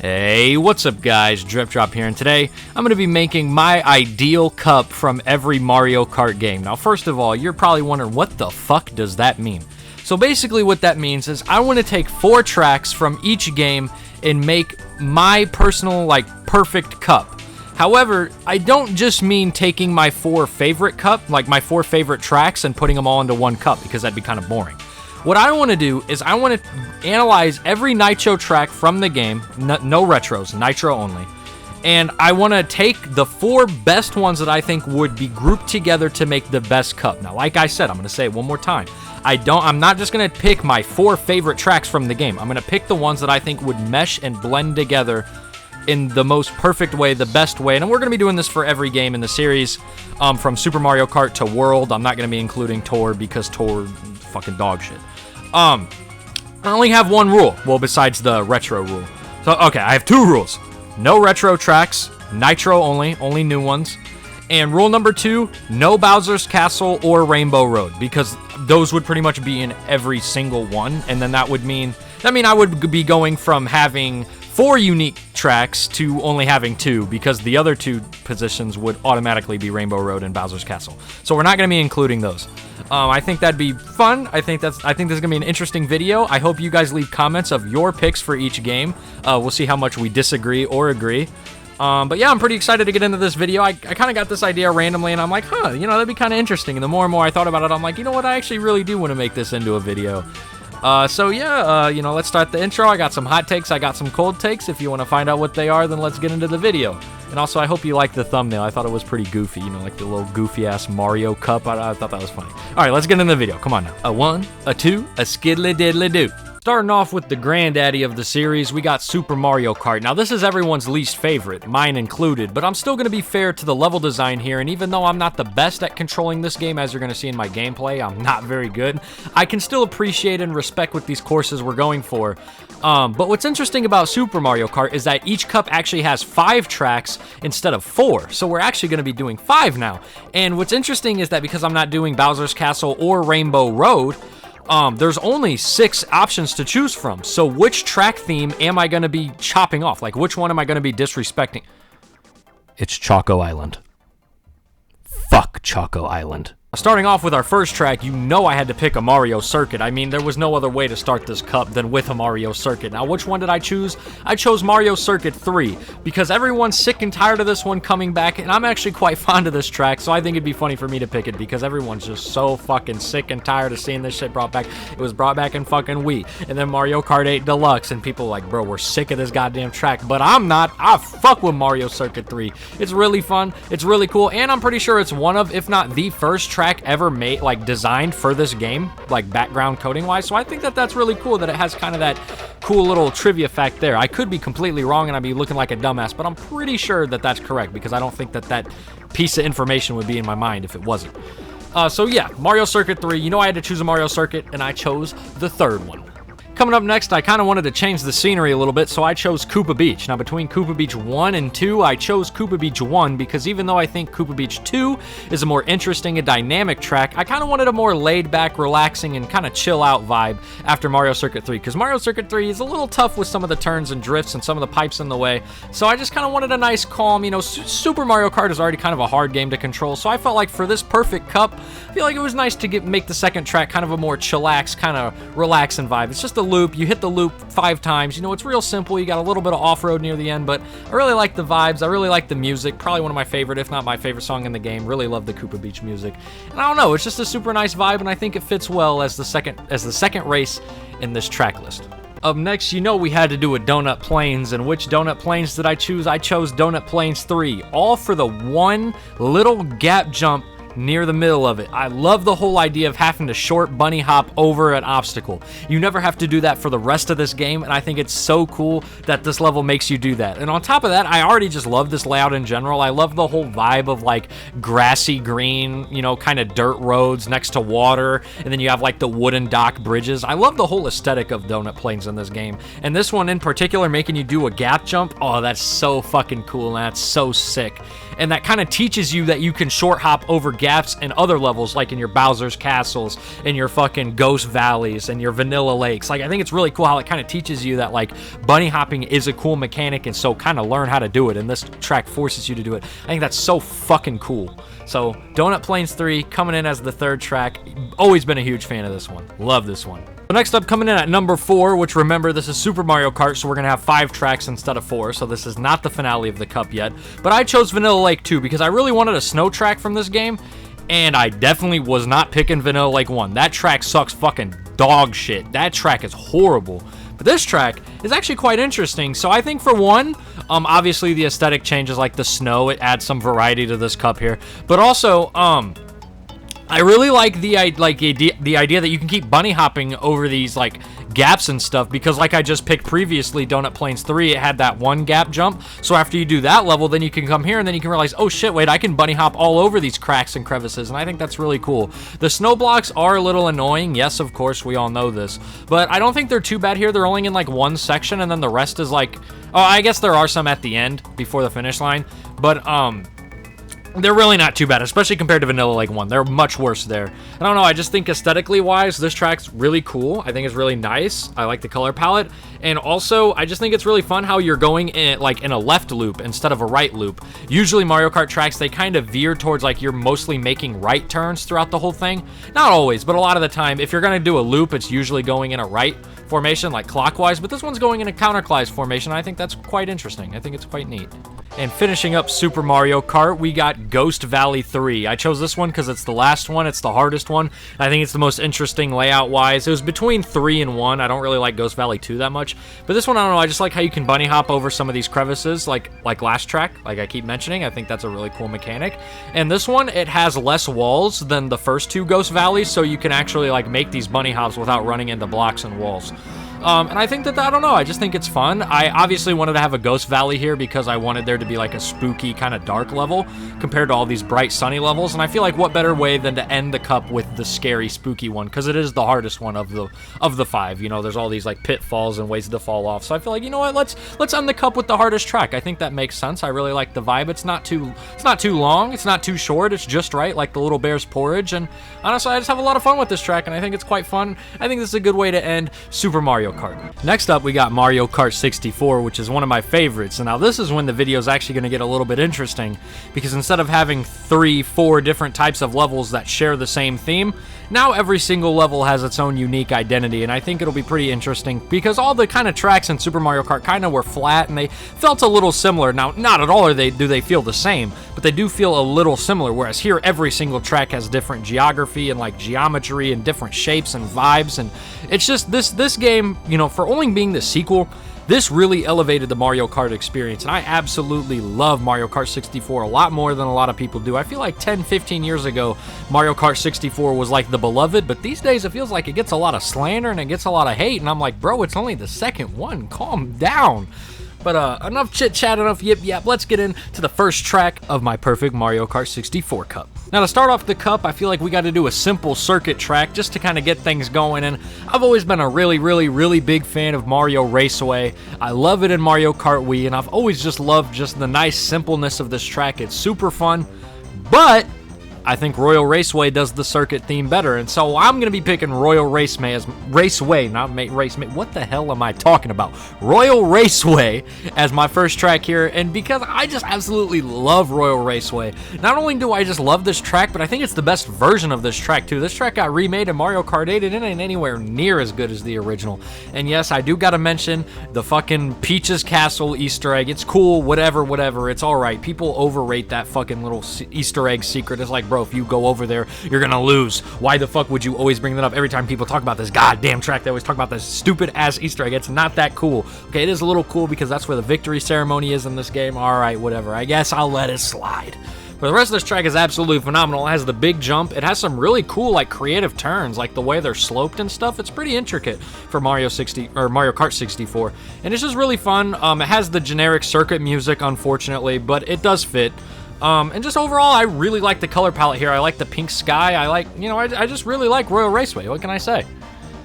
Hey, what's up guys, Drip Drop here, and today I'm going to be making my ideal cup from every Mario Kart game. Now first of all, you're probably wondering what the fuck does that mean? So basically what that means is I want to take 4 tracks from each game and make my personal, perfect cup. However, I don't just mean taking my 4 favorite my 4 favorite tracks and putting them all into one cup, because that'd be kind of boring. What I want to do is I want to analyze every Nitro track from the game, no retros, Nitro only, and I want to take the 4 best ones that I think would be grouped together to make the best cup. Now, like I said, I'm going to say it one more time. I'm not just going to pick my 4 favorite tracks from the game. I'm going to pick the ones that I think would mesh and blend together in the most perfect way, the best way, and we're going to be doing this for every game in the series, from Super Mario Kart to World. I'm not going to be including Tour because Tour fucking dog shit. I only have one rule, well, besides the retro rule. So, okay, I have 2 rules. No retro tracks, Nitro only new ones. And rule number 2, no Bowser's Castle or Rainbow Road, because those would pretty much be in every single one, and then that mean I would be going from having 4 unique tracks to only having 2, because the other 2 positions would automatically be Rainbow Road and Bowser's Castle. So we're not going to be including those. I think that'd be fun. I think this is going to be an interesting video. I hope you guys leave comments of your picks for each game. We'll see how much we disagree or agree. But yeah, I'm pretty excited to get into this video. I kind of got this idea randomly, and I'm like, that'd be kind of interesting. And the more and more I thought about it, I'm like, you know what, I actually really do want to make this into a video. So yeah, let's start the intro. I got some hot takes, I got some cold takes. If you want to find out what they are, then let's get into the video. And also, I hope you liked the thumbnail. I thought it was pretty goofy, like the little goofy-ass Mario cup. I thought that was funny. All right, let's get into the video. Come on now. A 1, a 2, a skiddly-diddly-doo. Starting off with the granddaddy of the series, we got Super Mario Kart. Now, this is everyone's least favorite, mine included, but I'm still going to be fair to the level design here, and even though I'm not the best at controlling this game, as you're going to see in my gameplay, I'm not very good, I can still appreciate and respect what these courses we're going for. But what's interesting about Super Mario Kart is that each cup actually has 5 tracks instead of 4, so we're actually going to be doing 5 now. And what's interesting is that because I'm not doing Bowser's Castle or Rainbow Road, there's only 6 options to choose from. So which track theme am I going to be chopping off? Like, which one am I going to be disrespecting? It's Choco Island. Fuck Choco Island. Starting off with our first track, I had to pick a Mario Circuit. I mean, there was no other way to start this cup than with a Mario Circuit. Now, which one did I choose? I chose Mario Circuit 3, because everyone's sick and tired of this one coming back, and I'm actually quite fond of this track, so I think it'd be funny for me to pick it, because everyone's just so fucking sick and tired of seeing this shit brought back. It was brought back in fucking Wii, and then Mario Kart 8 Deluxe, and people are like, bro, we're sick of this goddamn track, but I'm not. I fuck with Mario Circuit 3. It's really fun, it's really cool, and I'm pretty sure it's one of, if not the first track ever made, designed for this game, background coding wise. So I think that's really cool that it has kind of that cool little trivia fact there. I could be completely wrong and I'd be looking like a dumbass, but I'm pretty sure that that's correct, because I don't think that piece of information would be in my mind if it wasn't. So yeah, Mario Circuit 3, I had to choose a Mario Circuit, and I chose the 3rd one. Coming up next, I kind of wanted to change the scenery a little bit, so I chose Koopa Beach. Now, between Koopa Beach 1 and 2, I chose Koopa Beach 1 because even though I think Koopa Beach 2 is a more interesting and dynamic track, I kind of wanted a more laid-back, relaxing, and kind of chill-out vibe after Mario Circuit 3, because Mario Circuit 3 is a little tough with some of the turns and drifts and some of the pipes in the way, so I just kind of wanted a nice, calm, Super Mario Kart is already kind of a hard game to control, so I felt like for this perfect cup, I feel like it was nice to make the second track kind of a more chillax, kind of relaxing vibe. It's just a loop. You hit the loop 5 times. It's real simple. You got a little bit of off-road near the end, but I really like the vibes. I really like the music. Probably one of my favorite, if not my favorite song in the game. Really love the Koopa Beach music. And I don't know, it's just a super nice vibe, and I think it fits well as the second race in this track list. Up next, we had to do a Donut Plains, and which Donut Plains did I choose? I chose Donut Plains 3, all for the one little gap jump near the middle of it. I love the whole idea of having to short bunny hop over an obstacle. You never have to do that for the rest of this game, and I think it's so cool that this level makes you do that. And on top of that, I already just love this layout in general. I love the whole vibe of grassy green, kind of dirt roads next to water, and then you have the wooden dock bridges. I love the whole aesthetic of Donut Plains in this game, and this one in particular making you do a gap jump. Oh, that's so fucking cool, and that's so sick. and that kind of teaches you that you can short hop over gaps in other levels, like in your Bowser's Castles, in your fucking Ghost Valleys, and your Vanilla Lakes. Like, I think it's really cool how it kind of teaches you that, like, bunny hopping is a cool mechanic, and so kind of learn how to do it, and this track forces you to do it. I think that's so fucking cool. So, Donut Plains 3 coming in as the third track. Always been a huge fan of this one. Love this one. So next up, coming in at number 4, which remember, this is Super Mario Kart, so we're going to have 5 tracks instead of 4, so this is not the finale of the Cup yet. But I chose Vanilla Lake 2 because I really wanted a snow track from this game, and I definitely was not picking Vanilla Lake 1. That track sucks fucking dog shit. That track is horrible. But this track is actually quite interesting. So I think for one, obviously the aesthetic changes, like the snow. It adds some variety to this cup here. But also, I really like the idea that you can keep bunny hopping over these like gaps and stuff, because like I just picked previously, Donut Plains 3, it had that one gap jump. So after you do that level, then you can come here and then you can realize, oh shit, wait, I can bunny hop all over these cracks and crevices, and I think that's really cool. The snow blocks are a little annoying. Yes, of course, we all know this, but I don't think they're too bad here. They're only in like one section, and then the rest is like, oh, I guess there are some at the end before the finish line, but they're really not too bad, especially compared to Vanilla Lake 1. They're much worse there. I don't know, I just think aesthetically wise, this track's really cool. I think it's really nice. I like the color palette. And also, I just think it's really fun how you're going in like in a left loop instead of a right loop. Usually Mario Kart tracks, they kind of veer towards like you're mostly making right turns throughout the whole thing. Not always, but a lot of the time, if you're gonna do a loop, it's usually going in a right formation, like clockwise, but this one's going in a counterclockwise formation. I think that's quite interesting. I think it's quite neat. And finishing up Super Mario Kart, we got Ghost Valley 3. I chose this one because it's the last one, it's the hardest one. I think it's the most interesting layout-wise. It was between 3 and 1. I don't really like Ghost Valley 2 that much. But this one, I don't know, I just like how you can bunny hop over some of these crevices, like last track, like I keep mentioning. I think that's a really cool mechanic. And this one, it has less walls than the first 2 Ghost Valleys, so you can actually like make these bunny hops without running into blocks and walls. And I think that, I don't know, I just think it's fun. I obviously wanted to have a Ghost Valley here because I wanted there to be like a spooky kind of dark level compared to all these bright sunny levels, and I feel like what better way than to end the cup with the scary spooky one, because it is the hardest one of the 5. You know, there's all these like pitfalls and ways to fall off, so I feel like, you know what, let's end the cup with the hardest track. I think that makes sense. I really like the vibe. It's not too long, it's not too short, it's just right, like the Little Bear's Porridge, and honestly, I just have a lot of fun with this track, and I think it's quite fun. I think this is a good way to end Super Mario Kart. Next up, we got Mario Kart 64, which is one of my favorites. And now this is when the video is actually going to get a little bit interesting, because instead of having 3-4 different types of levels that share the same theme, now every single level has its own unique identity, and I think it'll be pretty interesting because all the kind of tracks in Super Mario Kart kind of were flat and they felt a little similar. Now, not at all do they feel the same, but they do feel a little similar, whereas here every single track has different geography and like geometry and different shapes and vibes, and it's just this game, you know, for only being the sequel, this really elevated the Mario Kart experience, and I absolutely love Mario Kart 64 a lot more than a lot of people do. I feel like 10-15 years ago, Mario Kart 64 was like the beloved, but these days it feels like it gets a lot of slander and it gets a lot of hate, and I'm like, bro, it's only the second one, calm down. But enough chit-chat, enough yip-yap, let's get into the first track of my perfect Mario Kart 64 Cup. Now, to start off the Cup, I feel like we got to do a simple circuit track just to kind of get things going, and I've always been a really big fan of Mario Raceway. I love it in Mario Kart Wii, and I've always just loved just the nice simpleness of this track. It's super fun, but I think Royal Raceway does the circuit theme better, and so I'm going to be picking Royal Raceway, not Raceway. What the hell am I talking about? Royal Raceway as my first track here, and because I just absolutely love Royal Raceway. Not only do I just love this track, but I think it's the best version of this track too. This track got remade in Mario Kart 8, and it ain't anywhere near as good as the original. And yes, I do got to mention the fucking Peach's Castle Easter egg. It's cool, whatever, it's alright. People overrate that fucking little Easter egg secret. It's like, bro, if you go over there, you're gonna lose. Why the fuck would you always bring that up every time people talk about this goddamn track? They always talk about this stupid ass Easter egg. It's not that cool. Okay, it is a little cool because that's where the victory ceremony is in this game. Alright, whatever. I guess I'll let it slide. But the rest of this track is absolutely phenomenal. It has the big jump. It has some really cool, like, creative turns, like the way they're sloped and stuff. It's pretty intricate for Mario Kart 64. And it's just really fun. It has the generic circuit music, unfortunately, but it does fit. And just overall, I really like the color palette here. I like the pink sky. I like, you know, I just really like Royal Raceway. What can I say?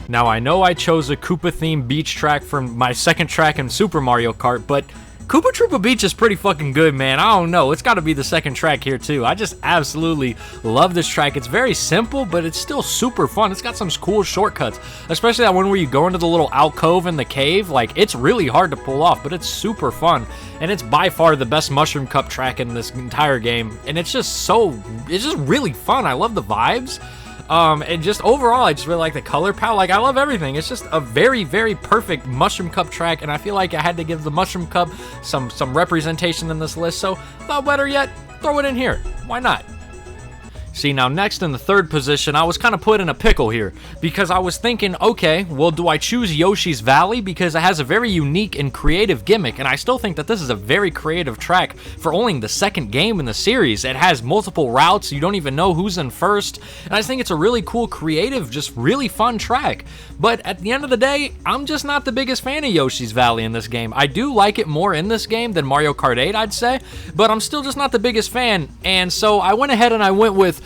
Now, I know I chose a Koopa-themed beach track from my second track in Super Mario Kart, but Koopa Troopa Beach is pretty fucking good, man. I don't know. It's got to be the second track here, too. I just absolutely love this track. It's very simple, but it's still super fun. It's got some cool shortcuts, especially that one where you go into the little alcove in the cave. Like, it's really hard to pull off, but it's super fun. And it's by far the best Mushroom Cup track in this entire game. And it's just really fun. I love the vibes. And just overall, I just really like the color palette. Like, I love everything. It's just a very, very perfect Mushroom Cup track, and I feel like I had to give the Mushroom Cup some representation in this list, so thought better yet, throw it in here. Why not? See, now next in the third position, I was kind of put in a pickle here because I was thinking, okay, well, do I choose Yoshi's Valley because it has a very unique and creative gimmick, and I still think that this is a very creative track for only the second game in the series. It has multiple routes, you don't even know who's in first, and I just think it's a really cool, creative, just really fun track. But at the end of the day, I'm just not the biggest fan of Yoshi's Valley in this game. I do like it more in this game than Mario Kart 8, I'd say, but I'm still just not the biggest fan, and so I went ahead and I went with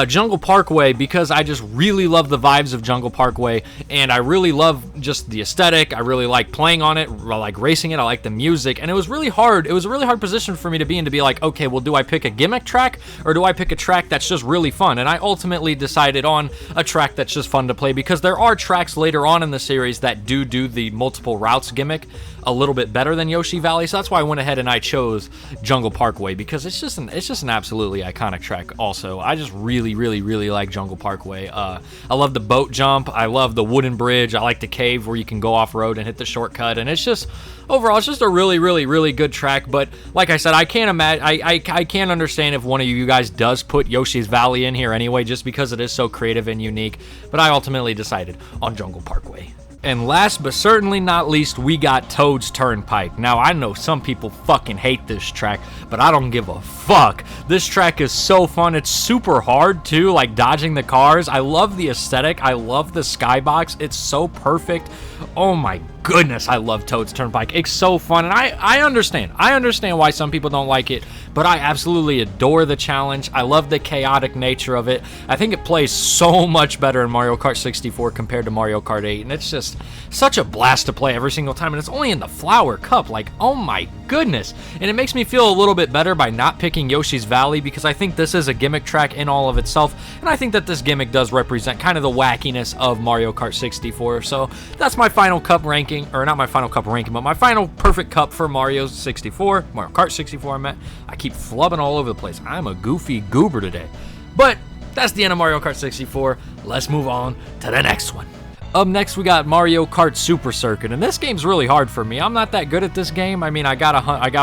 Jungle Parkway because I just really love the vibes of Jungle Parkway, and I really love just the aesthetic. I really like playing on it. I like racing it. I like the music, and it was really hard. It was a really hard position for me to be in, to be like, okay, well, do I pick a gimmick track or do I pick a track that's just really fun? And I ultimately decided on a track that's just fun to play because there are tracks later on in the series that do the multiple routes gimmick a little bit better than Yoshi Valley, so that's why I went ahead and I chose Jungle Parkway because it's just an absolutely iconic track. Also, I just really like Jungle Parkway. I love the boat jump, I love the wooden bridge, I like the cave where you can go off road and hit the shortcut, and it's just overall it's just a really good track. But like I said, I can't imagine, I can't understand if one of you guys does put Yoshi's Valley in here anyway, just because it is so creative and unique. But I ultimately decided on Jungle Parkway. And last but certainly not least, we got Toad's Turnpike. Now, I know some people fucking hate this track, but I don't give a fuck. This track is so fun. It's super hard, too, like dodging the cars. I love the aesthetic. I love the skybox. It's so perfect. Oh my goodness, I love Toad's Turnpike. It's so fun, and I understand. I understand why some people don't like it, but I absolutely adore the challenge. I love the chaotic nature of it. I think it plays so much better in Mario Kart 64 compared to Mario Kart 8, and it's just such a blast to play every single time, and it's only in the Flower Cup. Like, oh my goodness. And it makes me feel a little bit better by not picking Yoshi's Valley because I think this is a gimmick track in all of itself, and I think that this gimmick does represent kind of the wackiness of Mario Kart 64. So that's my final cup ranking, or not my final cup ranking, but my final perfect cup for Mario 64, Mario Kart 64 I meant. I keep flubbing all over the place. I'm a goofy goober today. But that's the end of Mario Kart 64. Let's move on to the next one. Up next, we got Mario Kart Super Circuit, and this game's really hard for me. I'm not that good at this game. I mean, I got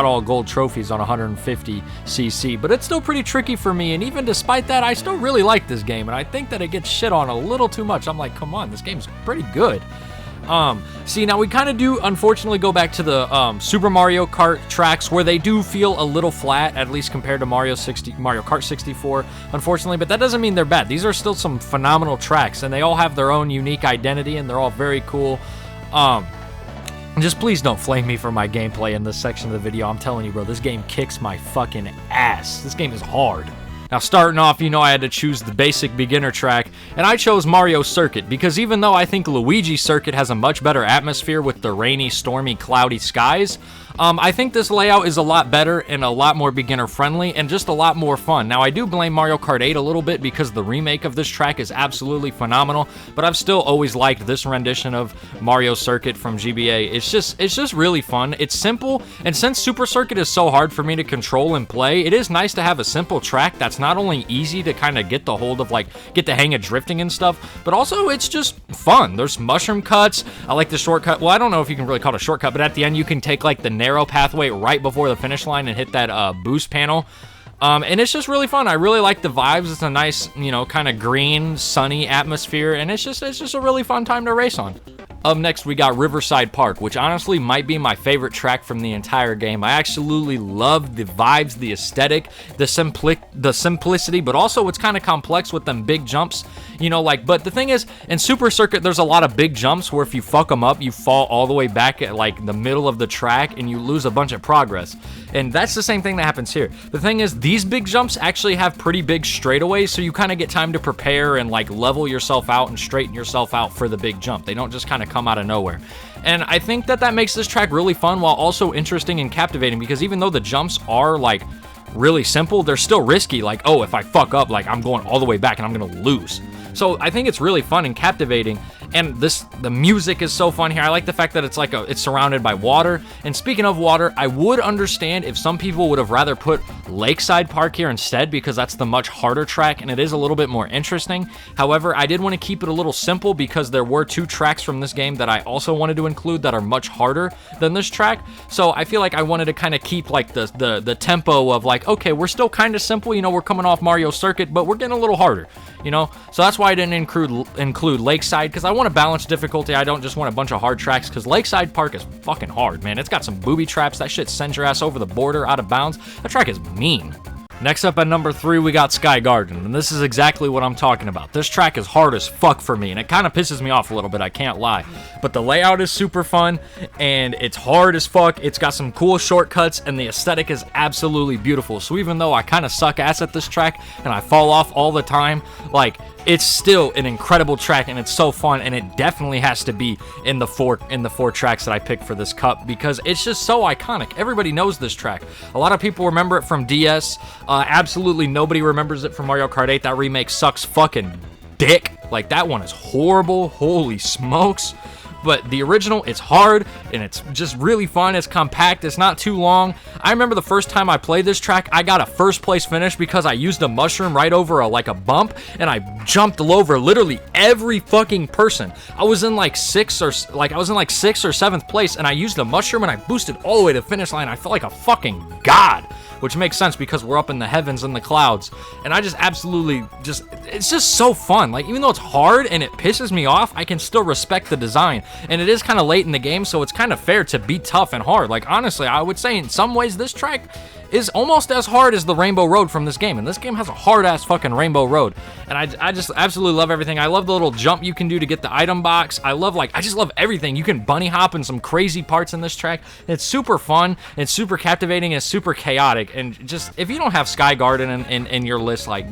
all gold trophies on 150cc, but it's still pretty tricky for me, and even despite that, I still really like this game, and I think that it gets shit on a little too much. I'm like, come on, this game's pretty good. See, now we kind of do, unfortunately, go back to the Super Mario Kart tracks where they do feel a little flat, at least compared to Mario Kart 64, unfortunately, but that doesn't mean they're bad. These are still some phenomenal tracks, and they all have their own unique identity, and they're all very cool. Just please don't flame me for my gameplay in this section of the video. I'm telling you, bro, this game kicks my fucking ass. This game is hard. Now, starting off, you know, I had to choose the basic beginner track, and I chose Mario Circuit because even though I think Luigi Circuit has a much better atmosphere with the rainy, stormy, cloudy skies, I think this layout is a lot better and a lot more beginner-friendly and just a lot more fun. Now, I do blame Mario Kart 8 a little bit because the remake of this track is absolutely phenomenal, but I've still always liked this rendition of Mario Circuit from GBA. It's just really fun. It's simple, and since Super Circuit is so hard for me to control and play, it is nice to have a simple track that's not only easy to kind of get the hold of, like, get the hang of drifting and stuff, but also it's just fun. There's mushroom cuts. I like the shortcut. Well, I don't know if you can really call it a shortcut, but at the end you can take, like, the narrow pathway right before the finish line and hit that boost panel. And it's just really fun. I really like the vibes. It's a nice, you know, kind of green, sunny atmosphere, and it's just a really fun time to race on. Up next, we got Riverside Park, which honestly might be my favorite track from the entire game. I absolutely love the vibes, the aesthetic, the simplicity, but also it's kind of complex with them big jumps, you know, like, but the thing is, in Super Circuit, there's a lot of big jumps where if you fuck them up, you fall all the way back at, like, the middle of the track, and you lose a bunch of progress. And that's the same thing that happens here. The thing is, these big jumps actually have pretty big straightaways, so you kind of get time to prepare and, like, level yourself out and straighten yourself out for the big jump. They don't just kind of come out of nowhere. And I think that makes this track really fun while also interesting and captivating, because even though the jumps are like really simple, they're still risky. Like, oh, if I fuck up, like I'm going all the way back and I'm gonna lose. So I think it's really fun and captivating, and the music is so fun here. I like the fact that it's surrounded by water. And speaking of water, I would understand if some people would have rather put Lakeside Park here instead, because that's the much harder track and it is a little bit more interesting. However, I did want to keep it a little simple because there were 2 tracks from this game that I also wanted to include that are much harder than this track. So I feel like I wanted to kind of keep like the tempo of like, okay, we're still kind of simple, you know, we're coming off Mario Circuit, but we're getting a little harder, you know. So that's why I didn't include Lakeside, because I want to balance difficulty. I don't just want a bunch of hard tracks, because Lakeside Park is fucking hard, man. It's got some booby traps. That shit sends your ass over the border out of bounds. That track is mean. Next up at number 3, we got Sky Garden, and this is exactly what I'm talking about. This track is hard as fuck for me, and it kind of pisses me off a little bit, I can't lie. But the layout is super fun, and it's hard as fuck. It's got some cool shortcuts, and the aesthetic is absolutely beautiful. So even though I kind of suck ass at this track, and I fall off all the time, like, it's still an incredible track, and it's so fun, and it definitely has to be in the four tracks that I picked for this cup, because it's just so iconic. Everybody knows this track. A lot of people remember it from DS. Absolutely nobody remembers it from Mario Kart 8. That remake sucks fucking dick. Like, that one is horrible. Holy smokes. But the original, it's hard, and it's just really fun. It's compact. It's not too long. I remember the first time I played this track, I got a first place finish because I used a mushroom right over a bump, and I jumped over literally every fucking person. I was in like 6th or 7th place, and I used the mushroom, and I boosted all the way to the finish line. I felt like a fucking god, which makes sense because we're up in the heavens and the clouds. And I just absolutely it's just so fun. Like, even though it's hard and it pisses me off, I can still respect the design. And it is kind of late in the game, so it's kind of fair to be tough and hard. Like, honestly, I would say in some ways this track is almost as hard as the Rainbow Road from this game. And this game has a hard-ass fucking Rainbow Road. And I just absolutely love everything. I love the little jump you can do to get the item box. I just love everything. You can bunny hop in some crazy parts in this track. It's super fun. It's super captivating. It's super chaotic. And just, if you don't have Sky Garden in your list, like,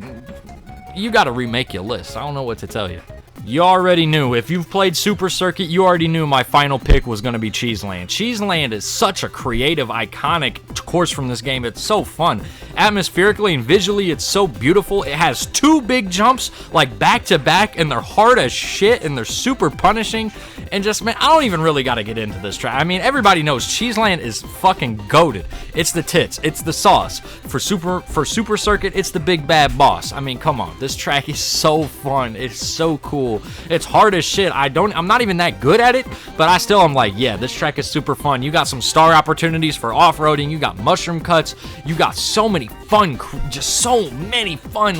you got to remake your list. I don't know what to tell you. You already knew. If you've played Super Circuit, you already knew my final pick was going to be Cheese Land. Cheese Land is such a creative, iconic course from this game. It's so fun. Atmospherically and visually, it's so beautiful. It has 2 big jumps, like back to back, and they're hard as shit, and they're super punishing. And just, man, I don't even really got to get into this track. I mean, everybody knows Cheese Land is fucking goated. It's the tits. It's the sauce. For Super Circuit, it's the big bad boss. I mean, come on. This track is so fun. It's so cool. It's hard as shit. I'm not even that good at it, but I'm like, yeah, this track is super fun. You got some star opportunities for off-roading. You got mushroom cuts. You got so many fun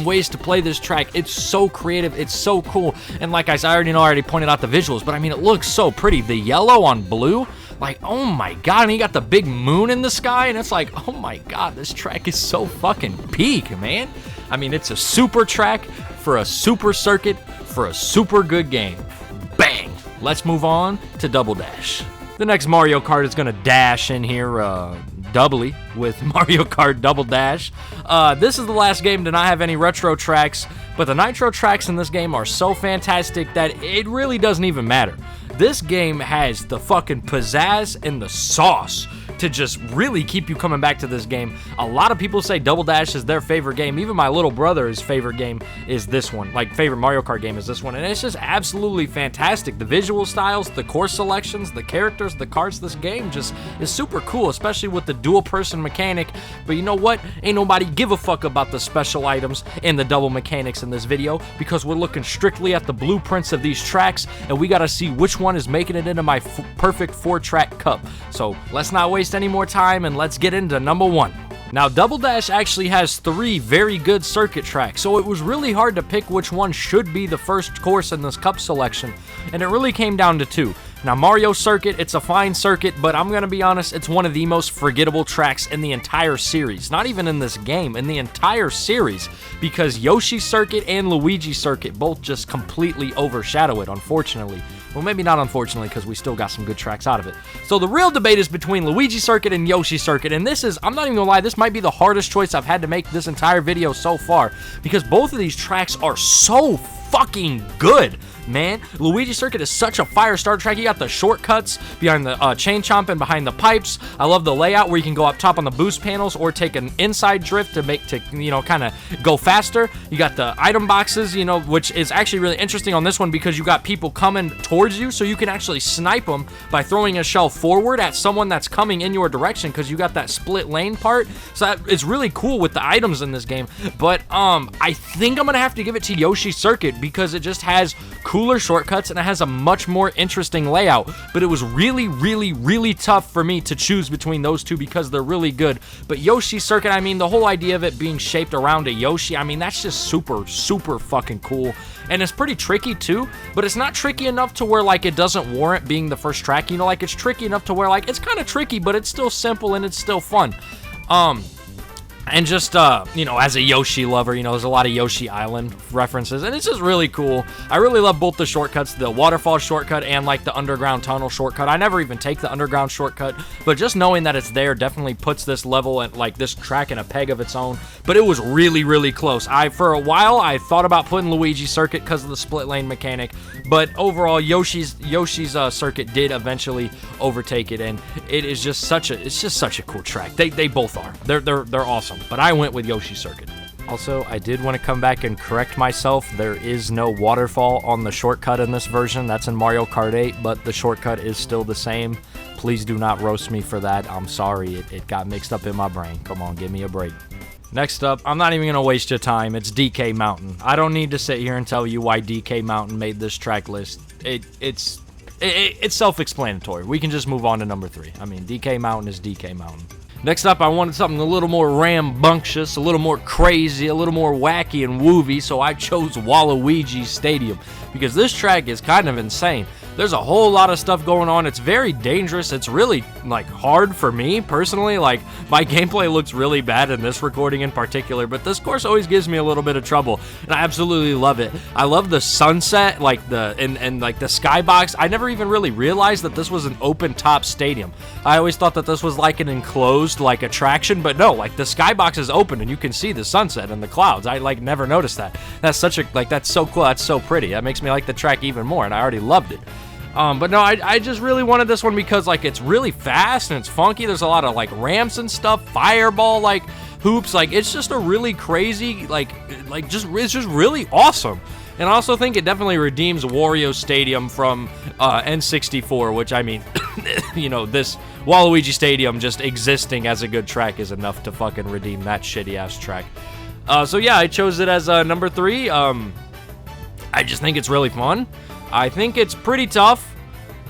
ways to play this track. It's so creative. It's so cool. And like I already pointed out the visuals, but I mean, it looks so pretty. The yellow on blue, like, oh my god. And you got the big moon in the sky, and it's like, oh my god, this track is so fucking peak, man. I mean, it's a super track for a super circuit for a super good game. Bang! Let's move on to Double Dash. The next Mario Kart is going to dash in here doubly with Mario Kart Double Dash. This is the last game to not have any retro tracks, but the nitro tracks in this game are so fantastic that it really doesn't even matter. This game has the fucking pizzazz and the sauce to just really keep you coming back to this game. A lot of people say Double Dash is their favorite game. Even my little brother's favorite game is this one. Like, favorite Mario Kart game is this one. And it's just absolutely fantastic. The visual styles, the course selections, the characters, the carts, this game just is super cool, especially with the dual person mechanic. But you know what? Ain't nobody give a fuck about the special items and the double mechanics in this video, because we're looking strictly at the blueprints of these tracks, and we gotta see which one is making it into my perfect 4-track cup. So let's not waste any more time, and let's get into number 1. Now, Double Dash actually has 3 very good circuit tracks, so it was really hard to pick which one should be the first course in this cup selection, and it really came down to 2. Now, Mario Circuit, it's a fine circuit, but I'm gonna be honest, it's one of the most forgettable tracks in the entire series. Not even in this game, in the entire series, because Yoshi Circuit and Luigi Circuit both just completely overshadow it, unfortunately. Well, maybe not unfortunately, because we still got some good tracks out of it. So the real debate is between Luigi Circuit and Yoshi Circuit, and this is, I'm not even gonna lie, this might be the hardest choice I've had to make this entire video so far, because both of these tracks are so fucking good. man, Luigi Circuit is such a fire starter track. You got the shortcuts behind the chain chomp and behind the pipes. I love the layout where you can go up top on the boost panels or take an inside drift to you know, kind of go faster. You got the item boxes, you know, which is actually really interesting on this one because you got people coming towards you, so you can actually snipe them by throwing a shell forward at someone that's coming in your direction because you got that split lane part. So it's really cool with the items in this game. But I think I'm gonna have to give it to Yoshi Circuit because it just has cooler shortcuts and it has a much more interesting layout. But it was really, really, really tough for me to choose between those two because they're really good. But Yoshi Circuit, I mean, the whole idea of it being shaped around a Yoshi, I mean, that's just super, super fucking cool. And it's pretty tricky too, but it's not tricky enough to where like it doesn't warrant being the first track, you know, like it's tricky enough to where like it's kind of tricky, but it's still simple and it's still fun. And just, you know, as a Yoshi lover, you know, there's a lot of Yoshi Island references, and it's just really cool. I really love both the shortcuts, the waterfall shortcut and, like, the underground tunnel shortcut. I never even take the underground shortcut, but just knowing that it's there definitely puts this level and, like, this track in a peg of its own. But it was really, really close. For a while, I thought about putting Luigi Circuit because of the split lane mechanic, but overall, Yoshi's Circuit did eventually overtake it, and it is just such a cool track. They both are. They're awesome. But I went with Yoshi Circuit. Also, I did want to come back and correct myself. There is no waterfall on the shortcut in this version. That's in Mario Kart 8, but the shortcut is still the same. Please do not roast me for that. I'm sorry. It got mixed up in my brain. Come on, give me a break. Next up, I'm not even going to waste your time. It's DK Mountain. I don't need to sit here and tell you why DK Mountain made this track list. It's self-explanatory. We can just move on to number 3. I mean, DK Mountain is DK Mountain. Next up, I wanted something a little more rambunctious, a little more crazy, a little more wacky and woovy, so I chose Waluigi Stadium because this track is kind of insane. There's a whole lot of stuff going on. It's very dangerous. It's really, like, hard for me, personally. Like, my gameplay looks really bad in this recording in particular, but this course always gives me a little bit of trouble, and I absolutely love it. I love the sunset, like, and like, the skybox. I never even really realized that this was an open-top stadium. I always thought that this was, like, an enclosed, like, attraction, but no, like, the skybox is open, and you can see the sunset and the clouds. I, like, never noticed that. That's such a, like, that's so cool. That's so pretty. That makes me like the track even more, and I already loved it. But no, I just really wanted this one because, like, it's really fast and it's funky. There's a lot of, like, ramps and stuff, fireball, like, hoops. Like, it's just a really crazy, it's just really awesome. And I also think it definitely redeems Wario Stadium from N64, which, I mean, you know, this Waluigi Stadium just existing as a good track is enough to fucking redeem that shitty-ass track. So, yeah, I chose it as number 3. I just think it's really fun. I think it's pretty tough,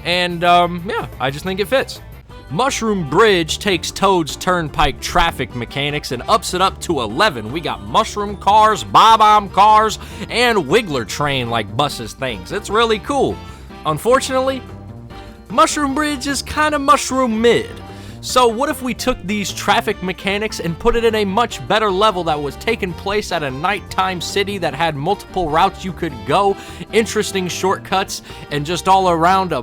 and yeah, I just think it fits. Mushroom Bridge takes Toad's Turnpike traffic mechanics and ups it up to 11. We got mushroom cars, bob-omb cars, and Wiggler train like buses things. It's really cool. Unfortunately, Mushroom Bridge is kind of mushroom mid. So what if we took these traffic mechanics and put it in a much better level that was taking place at a nighttime city that had multiple routes you could go, interesting shortcuts, and just all around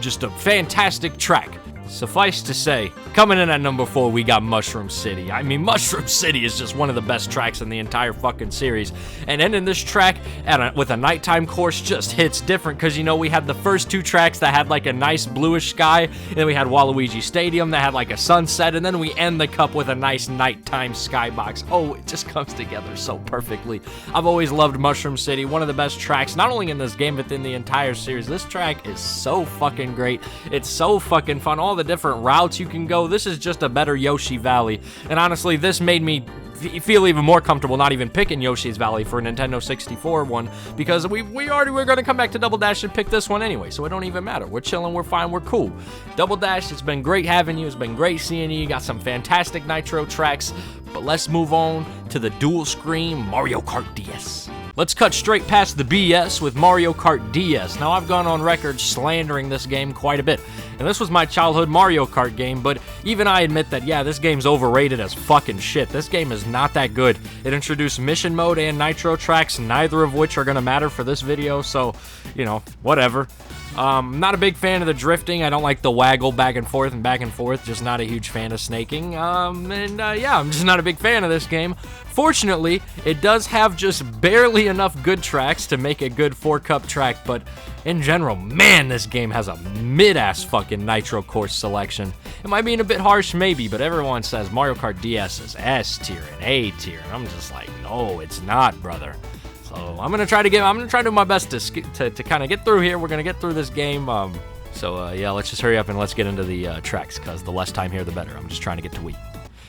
just a fantastic track? Suffice to say, coming in at number 4, we got Mushroom City. I mean, Mushroom City is just one of the best tracks in the entire fucking series. And ending this track with a nighttime course just hits different because, you know, we had the first 2 tracks that had like a nice bluish sky, and then we had Waluigi Stadium that had like a sunset, and then we end the cup with a nice nighttime skybox. Oh, it just comes together so perfectly. I've always loved Mushroom City, one of the best tracks, not only in this game, but in the entire series. This track is so fucking great. It's so fucking fun. All the different routes you can go. This is just a better Yoshi Valley. And honestly, this made me feel even more comfortable not even picking Yoshi's Valley for a Nintendo 64 one, because we already were going to come back to Double Dash and pick this one anyway, so it don't even matter. We're chilling, we're fine, we're cool. Double Dash, it's been great having you. It's been great seeing you. You got some fantastic Nitro tracks, but let's move on to the dual screen Mario Kart DS. Let's cut straight past the BS with Mario Kart DS. Now, I've gone on record slandering this game quite a bit, and this was my childhood Mario Kart game, but even I admit that, yeah, this game's overrated as fucking shit. This game is not that good. It introduced mission mode and nitro tracks, neither of which are gonna matter for this video, so, you know, whatever. Not a big fan of the drifting. I don't like the waggle back and forth, just not a huge fan of snaking. Yeah, I'm just not a big fan of this game. Fortunately, it does have just barely enough good tracks to make a good 4-cup track, but in general, man, this game has a mid-ass fucking nitro course selection. Am I being a bit harsh? Maybe, but everyone says Mario Kart DS is S tier and A tier, and I'm just like, no, it's not, brother. So I'm gonna try to do my best to kind of get through here. We're gonna get through this game. Yeah, let's just hurry up and let's get into the tracks, because the less time here, the better. I'm just trying to get to Wii.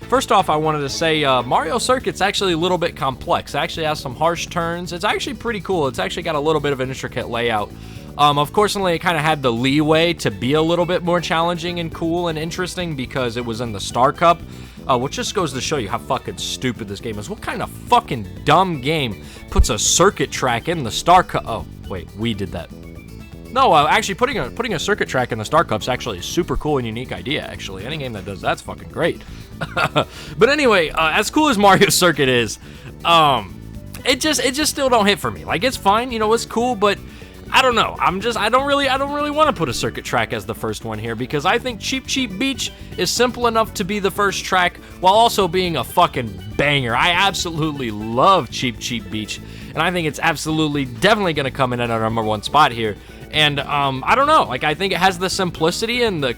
First off, I wanted to say Mario Circuit's actually a little bit complex. It actually has some harsh turns. It's actually pretty cool. It's actually got a little bit of an intricate layout. Of course, it kind of had the leeway to be a little bit more challenging and cool and interesting because it was in the Star Cup, which just goes to show you how fucking stupid this game is. What kind of fucking dumb game puts a circuit track in the Star Cup? Oh, wait, we did that. No, actually, putting a circuit track in the Star Cup's actually a super cool and unique idea, actually. Any game that does that's fucking great. But anyway, as cool as Mario Circuit is, it just still don't hit for me. Like, it's fine, you know, it's cool, but I don't know. I don't really want to put a circuit track as the first one here, because I think Cheep Cheep Beach is simple enough to be the first track while also being a fucking banger. I absolutely love Cheep Cheep Beach, and I think it's definitely going to come in at our number 1 spot here. And I don't know, like, I think it has the simplicity and the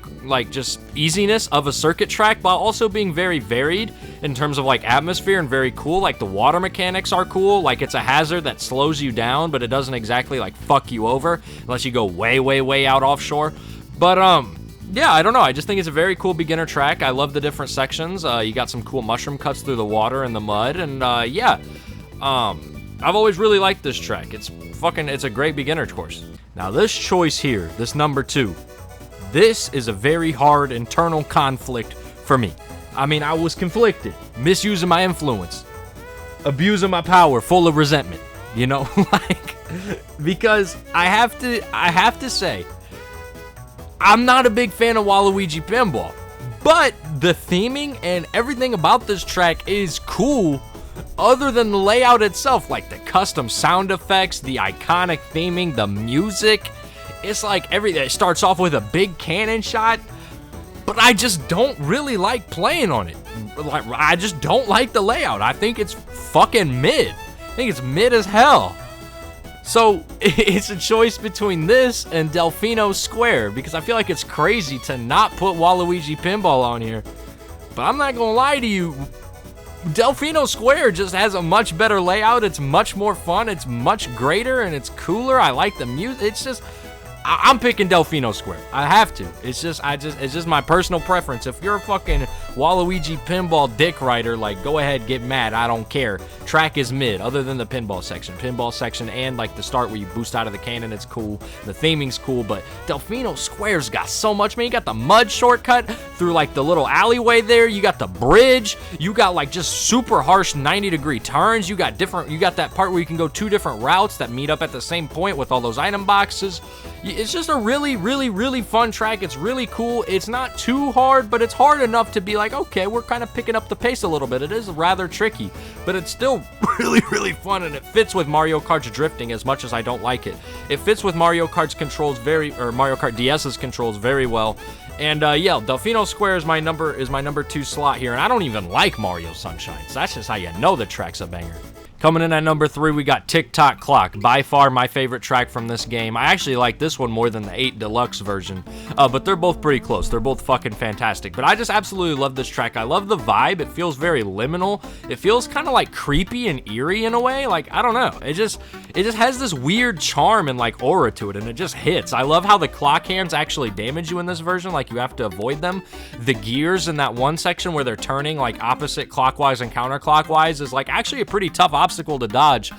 just easiness of a circuit track while also being very varied in terms of like atmosphere and very cool. Like, the water mechanics are cool. Like, it's a hazard that slows you down, but it doesn't exactly like fuck you over unless you go way out offshore. But yeah, I don't know. I just think it's a very cool beginner track. I love the different sections. You got some cool mushroom cuts through the water and the mud, and yeah, I've always really liked this track. It's a great beginner course. Now, this choice here, this number 2, this is a very hard internal conflict for me. I mean, I was conflicted, misusing my influence, abusing my power, full of resentment, you know, like, because I have to say, I'm not a big fan of Waluigi Pinball, but the theming and everything about this track is cool. Other than the layout itself, like the custom sound effects, the iconic theming, the music, it's like it starts off with a big cannon shot, but I just don't really like playing on it. Like, I just don't like the layout. I think it's fucking mid. I think it's mid as hell. So it's a choice between this and Delfino Square, because I feel like it's crazy to not put Waluigi Pinball on here. But I'm not gonna lie to you, Delfino Square just has a much better layout. It's much more fun. It's much greater and it's cooler. I like the music. It's just, I'm picking Delfino Square. I have to. It's just my personal preference. If you're a fucking Waluigi Pinball dick rider, like, go ahead, get mad. I don't care. Track is mid, other than the pinball section and like the start where you boost out of the cannon. It's cool. The theming's cool, but Delfino Square's got so much, man. You got the mud shortcut through like the little alleyway there. You got the bridge. You got like just super harsh 90-degree turns. You got that part where you can go 2 different routes that meet up at the same point with all those item boxes. It's just a really fun track. It's really cool. It's not too hard, but it's hard enough to be like, okay, we're kind of picking up the pace a little bit. It is rather tricky, but it's still really fun, and it fits with Mario Kart's drifting as much as I don't like it. It fits with Mario Kart's controls Mario Kart DS's controls very well. And yeah, Delfino Square is my number 2 slot here, and I don't even like Mario Sunshine, so that's just how you know the track's a banger. Coming in at number 3, we got Tick Tock Clock. By far my favorite track from this game. I actually like this one more than the 8 Deluxe version, but they're both pretty close. They're both fucking fantastic. But I just absolutely love this track. I love the vibe. It feels very liminal. It feels kind of like creepy and eerie in a way. Like, I don't know. It just has this weird charm and like aura to it, and it just hits. I love how the clock hands actually damage you in this version. Like, you have to avoid them. The gears in that one section where they're turning like opposite clockwise and counterclockwise is like actually a pretty tough obstacle to dodge.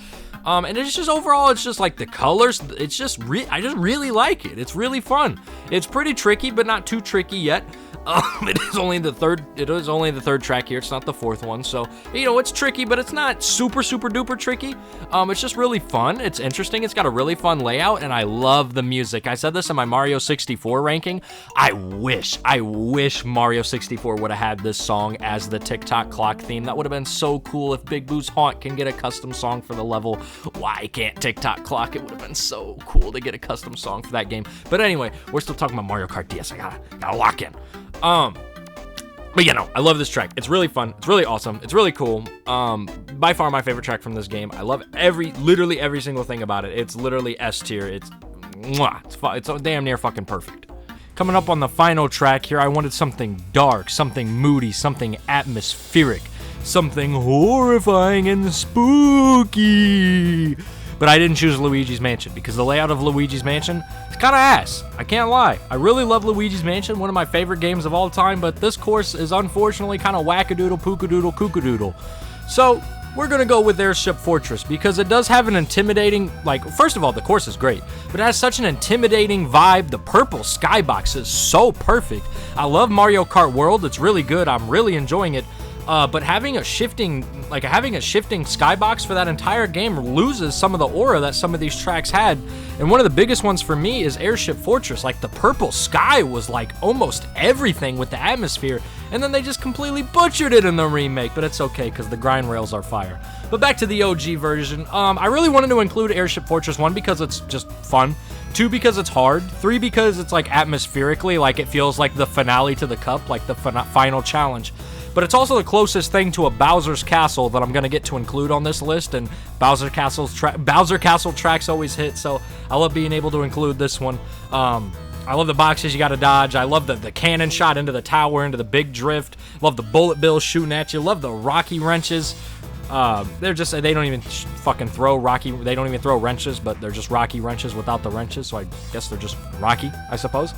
And it's just overall, it's just like the colors. It's just I just really like it. It's really fun. It's pretty tricky, but not too tricky yet. It is only the third track here. It's not the fourth one, so you know it's tricky, but it's not super duper tricky. It's just really fun. It's interesting. It's got a really fun layout, and I love the music. I said this in my Mario 64 ranking. I wish Mario 64 would have had this song as the TikTok clock theme. That would have been so cool. If Big Boo's Haunt can get a custom song for the level, why can't TikTok clock? It would have been so cool to get a custom song for that game. But anyway, we're still talking about Mario Kart DS. I gotta lock in. But you know, I love this track. It's really fun. It's really awesome. It's really cool. By far my favorite track from this game. I love literally every single thing about it. It's literally S tier. It's mwah. It's damn near fucking perfect. Coming up on the final track here, I wanted something dark, something moody, something atmospheric, something horrifying and spooky. But I didn't choose Luigi's Mansion because the layout of Luigi's Mansion is kind of ass. I can't lie. I really love Luigi's Mansion, one of my favorite games of all time, but this course is unfortunately kind of wackadoodle, pookadoodle, kookadoodle. So we're going to go with Airship Fortress because it does have an intimidating, first of all, the course is great, but it has such an intimidating vibe. The purple skybox is so perfect. I love Mario Kart World. It's really good. I'm really enjoying it. But having a shifting skybox for that entire game loses some of the aura that some of these tracks had. And one of the biggest ones for me is Airship Fortress. Like, the purple sky was like almost everything with the atmosphere, and then they just completely butchered it in the remake. But it's okay because the grind rails are fire. But back to the OG version. I really wanted to include Airship Fortress 1 because it's just fun. 2 because it's hard. 3 because it's like atmospherically, like it feels like the finale to the cup, like the final challenge. But it's also the closest thing to a Bowser's Castle that I'm going to get to include on this list, and Bowser Castle tracks always hit, so I love being able to include this one. I love the boxes you got to dodge. I love the cannon shot into the tower, into the big drift. Love the bullet bills shooting at you. Love the rocky wrenches. They don't even fucking throw they don't even throw wrenches, but they're just rocky wrenches without the wrenches, so I guess they're just rocky, I suppose.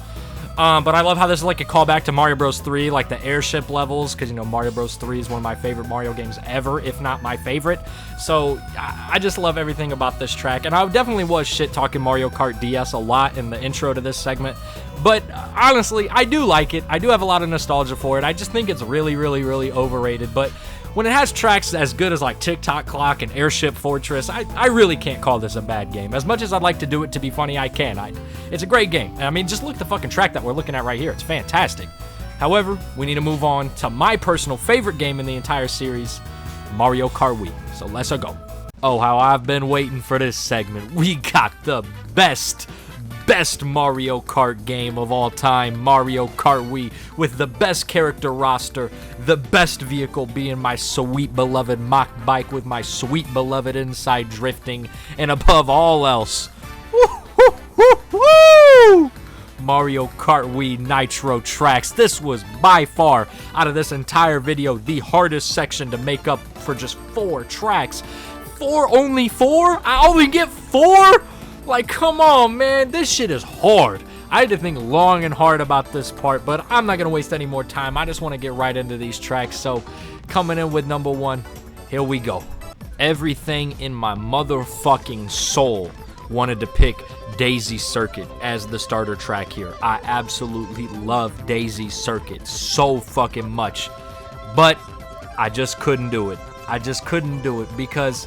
But I love how this is like a callback to Mario Bros. 3, like the airship levels, because, you know, Mario Bros. 3 is one of my favorite Mario games ever, if not my favorite. So I just love everything about this track, and I definitely was shit-talking Mario Kart DS a lot in the intro to this segment. But honestly, I do like it. I do have a lot of nostalgia for it. I just think it's really, really, really overrated. But when it has tracks as good as like TikTok Clock and Airship Fortress, I really can't call this a bad game. As much as I'd like to do it to be funny, I can. It's a great game. I mean, just look at the fucking track that we're looking at right here. It's fantastic. However, we need to move on to my personal favorite game in the entire series, Mario Kart Wii. So let's go. Oh, how I've been waiting for this segment. We got the best Mario Kart game of all time, Mario Kart Wii, with the best character roster, the best vehicle being my sweet beloved Mach bike with my sweet beloved inside drifting, and above all else, Mario Kart Wii Nitro Tracks. This was by far, out of this entire video, the hardest section to make up for just 4 tracks. Only 4? I only get 4? Like, come on, man. This shit is hard. I had to think long and hard about this part, but I'm not going to waste any more time. I just want to get right into these tracks. So, coming in with number 1, here we go. Everything in my motherfucking soul wanted to pick Daisy Circuit as the starter track here. I absolutely love Daisy Circuit so fucking much, but I just couldn't do it. I just couldn't do it because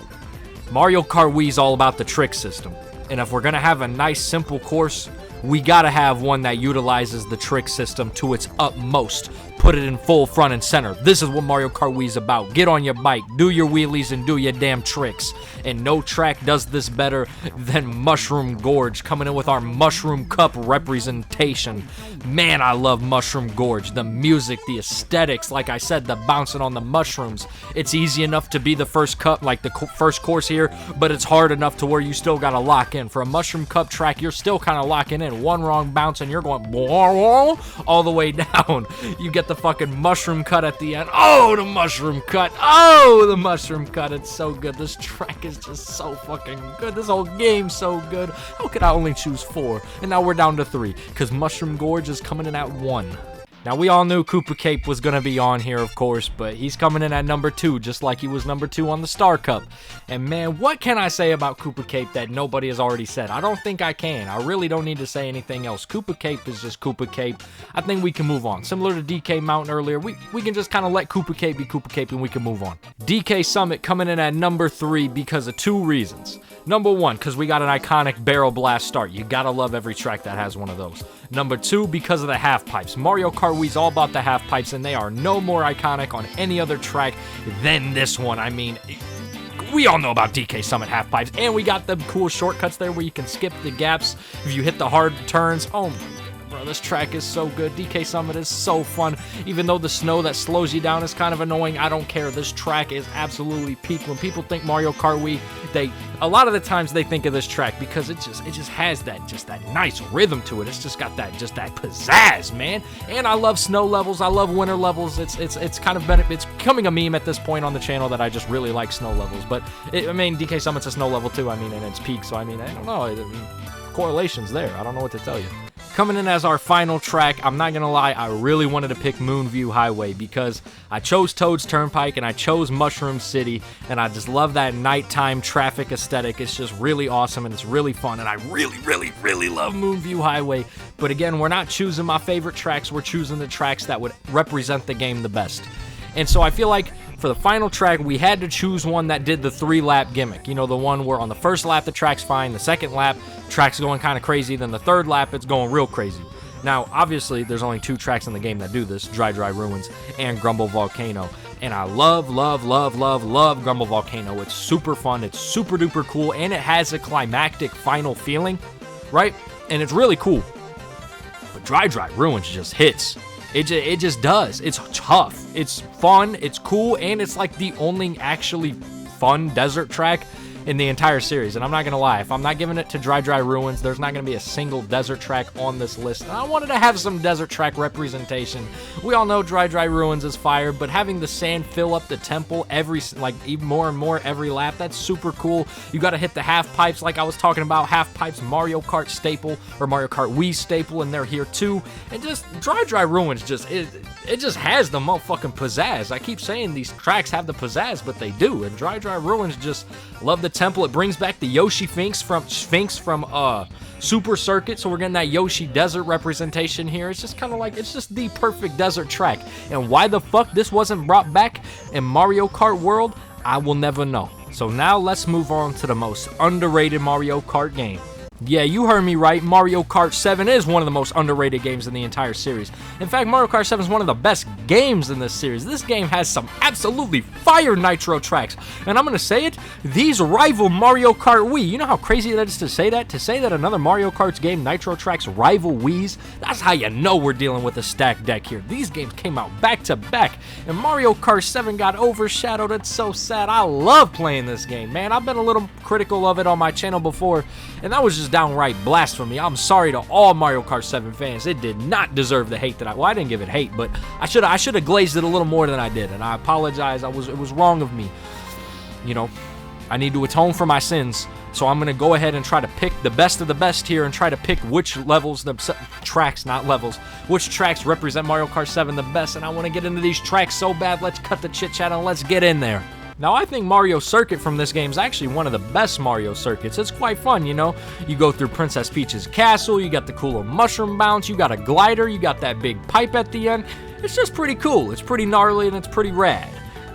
Mario Kart Wii is all about the trick system. And if we're going to have a nice, simple course, we got to have one that utilizes the trick system to its utmost. Put it in full front and center. This is what Mario Kart Wii is about. Get on your bike, do your wheelies, and do your damn tricks. And no track does this better than Mushroom Gorge, coming in with our Mushroom Cup representation. Man, I love Mushroom Gorge. The music, the aesthetics, like I said, the bouncing on the mushrooms. It's easy enough to be the first cup, like the first course here, but it's hard enough to where you still got to lock in. For a Mushroom Cup track, you're still kind of locking in. One wrong bounce and you're going all the way down. You get the fucking mushroom cut at the end. Oh, the mushroom cut. Oh, the mushroom cut. It's so good. This track is just so fucking good. This whole game's so good. How could I only choose 4? And now we're down to 3 because Mushroom Gorge is coming in at 1. Now, we all knew Koopa Cape was going to be on here, of course, but he's coming in at number 2, just like he was number 2 on the Star Cup. And man, what can I say about Koopa Cape that nobody has already said? I don't think I can. I really don't need to say anything else. Koopa Cape is just Koopa Cape. I think we can move on. Similar to DK Mountain earlier, we can just kind of let Koopa Cape be Koopa Cape and we can move on. DK Summit coming in at number 3 because of 2 reasons. Number 1, because we got an iconic barrel blast start. You gotta love every track that has one of those. Number 2, because of the half pipes. Mario Kart Wii's all about the half pipes, and they are no more iconic on any other track than this one. I mean, we all know about DK Summit half pipes, and we got the cool shortcuts there where you can skip the gaps if you hit the hard turns. Oh, bro, this track is so good. DK Summit is so fun. Even though the snow that slows you down is kind of annoying, I don't care. This track is absolutely peak. When people think Mario Kart Wii, a lot of the times they think of this track because it just has that nice rhythm to it. It's just got that pizzazz, man. And I love snow levels. I love winter levels. It's kind of it's becoming a meme at this point on the channel that I just really like snow levels. But I mean, DK Summit's a snow level too. I mean, and it's peak. So I mean, I don't know. Correlations there. I don't know what to tell you. Coming in as our final track, I'm not gonna lie, I really wanted to pick Moonview Highway because I chose Toad's Turnpike and I chose Mushroom City, and I just love that nighttime traffic aesthetic. It's just really awesome and it's really fun, and I really love Moonview Highway. But again, we're not choosing my favorite tracks, we're choosing the tracks that would represent the game the best. And so I feel like for the final track, we had to choose one that did the 3-lap gimmick. You know, the one where on the first lap, the track's fine. The second lap, track's going kind of crazy. Then the third lap, it's going real crazy. Now, obviously, there's only 2 tracks in the game that do this, Dry Ruins and Grumble Volcano. And I love Grumble Volcano. It's super fun. It's super duper cool. And it has a climactic final feeling, right? And it's really cool. But Dry Ruins just hits. It just does. It's tough. It's fun. It's cool. And it's like the only actually fun desert track in the entire series. And I'm not going to lie, if I'm not giving it to Dry Ruins, there's not going to be a single desert track on this list. And I wanted to have some desert track representation. We all know Dry Ruins is fire, but having the sand fill up the temple even more and more every lap, that's super cool. You got to hit the half pipes like I was talking about. Half pipes, Mario Kart staple, or Mario Kart Wii staple, and they're here too. And just Dry Ruins, it just has the motherfucking pizzazz. I keep saying these tracks have the pizzazz, but they do. And Dry Ruins just love the temple. It brings back the Yoshi Sphinx from Super Circuit, so we're getting that Yoshi desert representation here. It's just kind of like, it's just the perfect desert track. And why the fuck this wasn't brought back in Mario Kart World, I will never know. So now let's move on to the most underrated Mario Kart game. Yeah, you heard me right. Mario Kart 7 is one of the most underrated games in the entire series. In fact, Mario Kart 7 is one of the best games in this series. This game has some absolutely fire nitro tracks. And I'm going to say it, these rival Mario Kart Wii. You know how crazy that is to say that? To say that another Mario Kart's game nitro tracks rival Wii's? That's how you know we're dealing with a stacked deck here. These games came out back to back, and Mario Kart 7 got overshadowed. It's so sad. I love playing this game, man. I've been a little critical of it on my channel before, and that was just downright blasphemy. I'm sorry to all Mario Kart 7 fans. It did not deserve the hate that I didn't give it hate, but I should have glazed it a little more than I did, and I apologize. It was wrong of me. You know, I need to atone for my sins, so I'm going to go ahead and try to pick the best of the best here and try to pick which tracks, not levels, which tracks represent Mario Kart 7 the best, and I want to get into these tracks so bad. Let's cut the chit-chat and let's get in there. Now, I think Mario Circuit from this game is actually one of the best Mario Circuits. It's quite fun, you know? You go through Princess Peach's castle, you got the cool little mushroom bounce, you got a glider, you got that big pipe at the end. It's just pretty cool. It's pretty gnarly and it's pretty rad.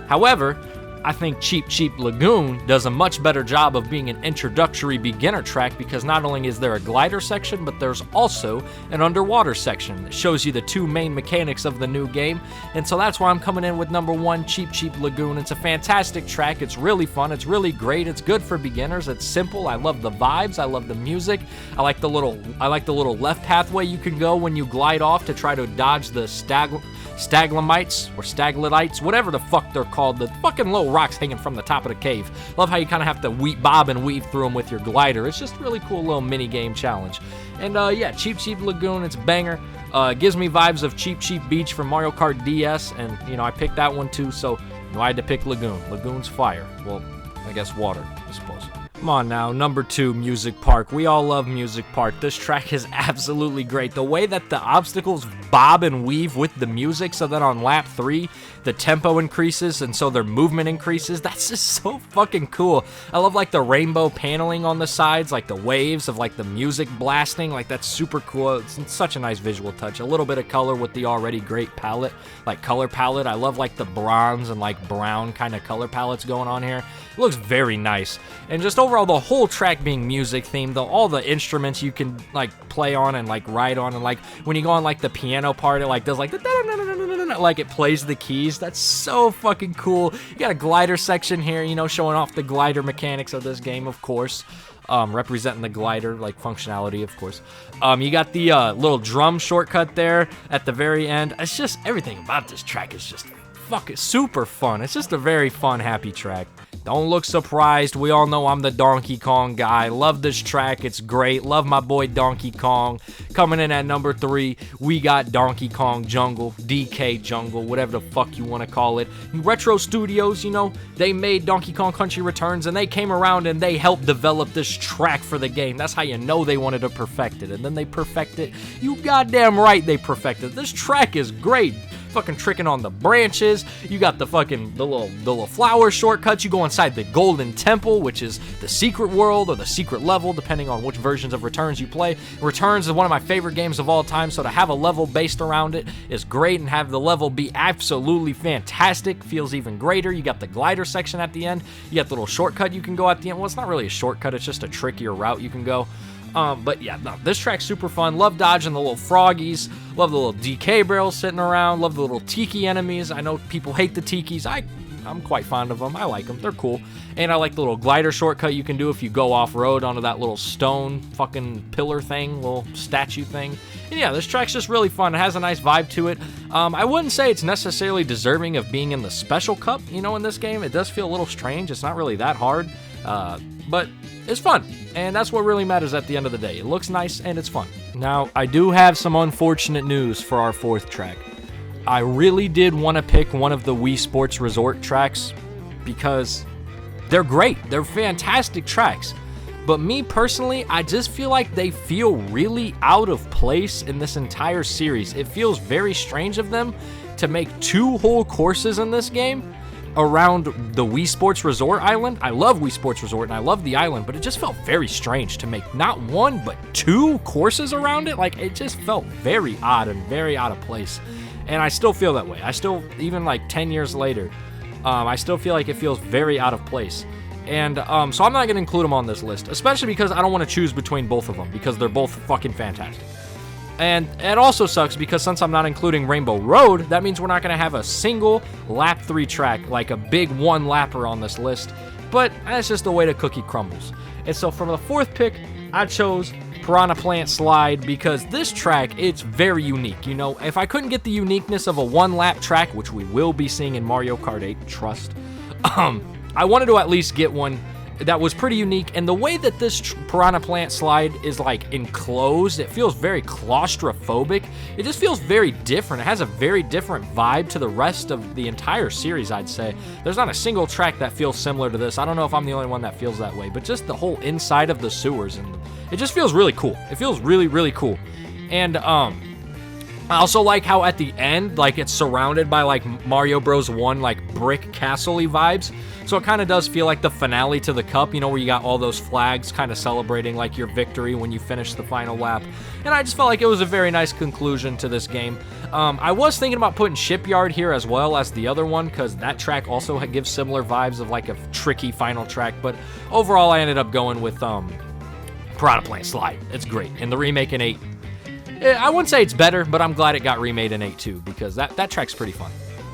However, I think Cheep Cheep Lagoon does a much better job of being an introductory beginner track because not only is there a glider section, but there's also an underwater section that shows you the 2 main mechanics of the new game. And so that's why I'm coming in with number 1, Cheep Cheep Lagoon. It's a fantastic track. It's really fun. It's really great. It's good for beginners. It's simple. I love the vibes. I love the music. I like the little left pathway you can go when you glide off to try to dodge the staglamites or staglitites, whatever the fuck they're called, the fucking little rocks hanging from the top of the cave. Love how you kind of have to bob and weave through them with your glider. It's just a really cool little mini game challenge. And yeah, Cheep Cheep Lagoon, it's a banger. Gives me vibes of Cheep Cheep Beach from Mario Kart DS, and you know, I picked that one too, so you know, I had to pick Lagoon. Lagoon's fire. Well, I guess water, I suppose. Come on now, number 2, Music Park. We all love Music Park. This track is absolutely great. The way that the obstacles bob and weave with the music, so that on lap 3, the tempo increases, and so their movement increases. That's just so fucking cool. I love, like, the rainbow paneling on the sides, like the waves of, like, the music blasting. Like, that's super cool. It's such a nice visual touch. A little bit of color with the already great palette, like, color palette. I love, like, the bronze and, like, brown kind of color palettes going on here. It looks very nice. And just overall, the whole track being music themed, all the instruments you can, like, play on and, like, ride on, and, like, when you go on, like, the piano part, it, like, does, like, like, it plays the keys. That's so fucking cool. You got a glider section here, you know, showing off the glider mechanics of this game, of course. Representing the glider, like, functionality, of course. You got the little drum shortcut there at the very end. It's just, everything about this track is just fucking super fun. It's just a very fun, happy track. Don't look surprised. We all know I'm the Donkey Kong guy. Love this track. It's great. Love my boy Donkey Kong. Coming in at number 3, we got Donkey Kong Jungle, DK Jungle, whatever the fuck you want to call it. Retro Studios, you know, they made Donkey Kong Country Returns, and they came around and they helped develop this track for the game. That's how you know they wanted to perfect it. And then they perfect it. You goddamn right they perfected it. This track is great. Fucking tricking on the branches. You got the little flower shortcuts. You go inside the Golden Temple, which is the secret world or the secret level, depending on which versions of Returns you play. Returns is one of my favorite games of all time, so to have a level based around it is great, and have the level be absolutely fantastic feels even greater. You got the glider section at the end. You got the little shortcut you can go at the end. Well, it's not really a shortcut, it's just a trickier route you can go. But yeah, no, this track's super fun. Love dodging the little froggies. Love the little DK barrels sitting around. Love the little tiki enemies. I know people hate the tikis. I'm quite fond of them. I like them. They're cool. And I like the little glider shortcut you can do if you go off-road onto that little stone fucking pillar thing, little statue thing. And yeah, this track's just really fun. It has a nice vibe to it. I wouldn't say it's necessarily deserving of being in the special cup, you know, in this game. It does feel a little strange. It's not really that hard. But it's fun, and that's what really matters at the end of the day. It looks nice, and it's fun. Now, I do have some unfortunate news for our 4th track. I really did want to pick one of the Wii Sports Resort tracks because they're great. They're fantastic tracks. But me personally, I just feel like they feel really out of place in this entire series. It feels very strange of them to make 2 whole courses in this game around the Wii Sports Resort Island. I love Wii Sports Resort and I love the island, but it just felt very strange to make not 1 but 2 courses around it. Like, it just felt very odd and very out of place. And I still feel that way. I still, even like 10 years later, I still feel like it feels very out of place. And so I'm not going to include them on this list, especially because I don't want to choose between both of them, because they're both fucking fantastic. And it also sucks because since I'm not including Rainbow Road, that means we're not going to have a single lap 3 track, like a big 1-lapper on this list. But that's just the way the cookie crumbles. And so for the 4th pick, I chose Piranha Plant Slide because this track, it's very unique. You know, if I couldn't get the uniqueness of a 1-lap track, which we will be seeing in Mario Kart 8, trust, I wanted to at least get one that was pretty unique. And the way that this Piranha Plant Slide is like enclosed, it feels very claustrophobic. It just feels very different. It has a very different vibe to the rest of the entire series, I'd say. There's not a single track that feels similar to this. I don't know if I'm the only one that feels that way, but just the whole inside of the sewers, and it just feels really cool. It feels really, really cool. And I also like how at the end, like, it's surrounded by like Mario Bros. 1 like brick castle-y vibes. So it kind of does feel like the finale to the cup, you know, where you got all those flags kind of celebrating like your victory when you finish the final lap. And I just felt like it was a very nice conclusion to this game. I was thinking about putting Shipyard here as well as the other one, because that track also gives similar vibes of like a tricky final track. But overall, I ended up going with Piranha Plant Slide. It's great. And the remake in 8, I wouldn't say it's better, but I'm glad it got remade in 8 too, because that track's pretty fun.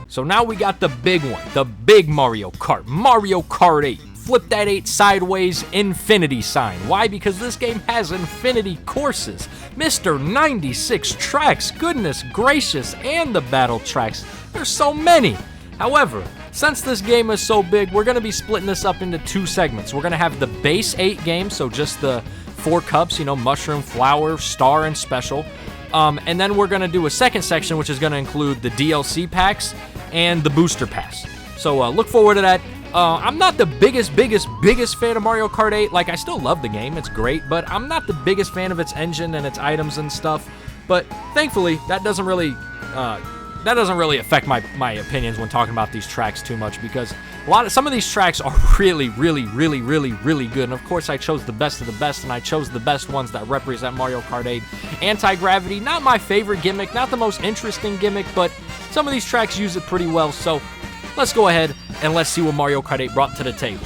So now we got the big one, the big Mario Kart, Mario Kart 8. Flip that 8 sideways, infinity sign. Why? Because this game has infinity courses. Mr. 96 tracks, goodness gracious, and the battle tracks. There's so many. However, since this game is so big, we're going to be splitting this up into 2 segments. We're going to have the base 8 game, so just the 4 cups, you know, Mushroom, Flower, Star, and Special. And then we're going to do a second section, which is going to include the DLC packs and the Booster Pass. So look forward to that. I'm not the biggest fan of Mario Kart 8. Like, I still love the game. It's great, but I'm not the biggest fan of its engine and its items and stuff. But thankfully, that doesn't really affect my opinions when talking about these tracks too much, because some of these tracks are really good. And of course, I chose the best of the best, and I chose the best ones that represent Mario Kart 8. Anti-gravity, not my favorite gimmick, not the most interesting gimmick, but some of these tracks use it pretty well. So let's go ahead and let's see what Mario Kart 8 brought to the table.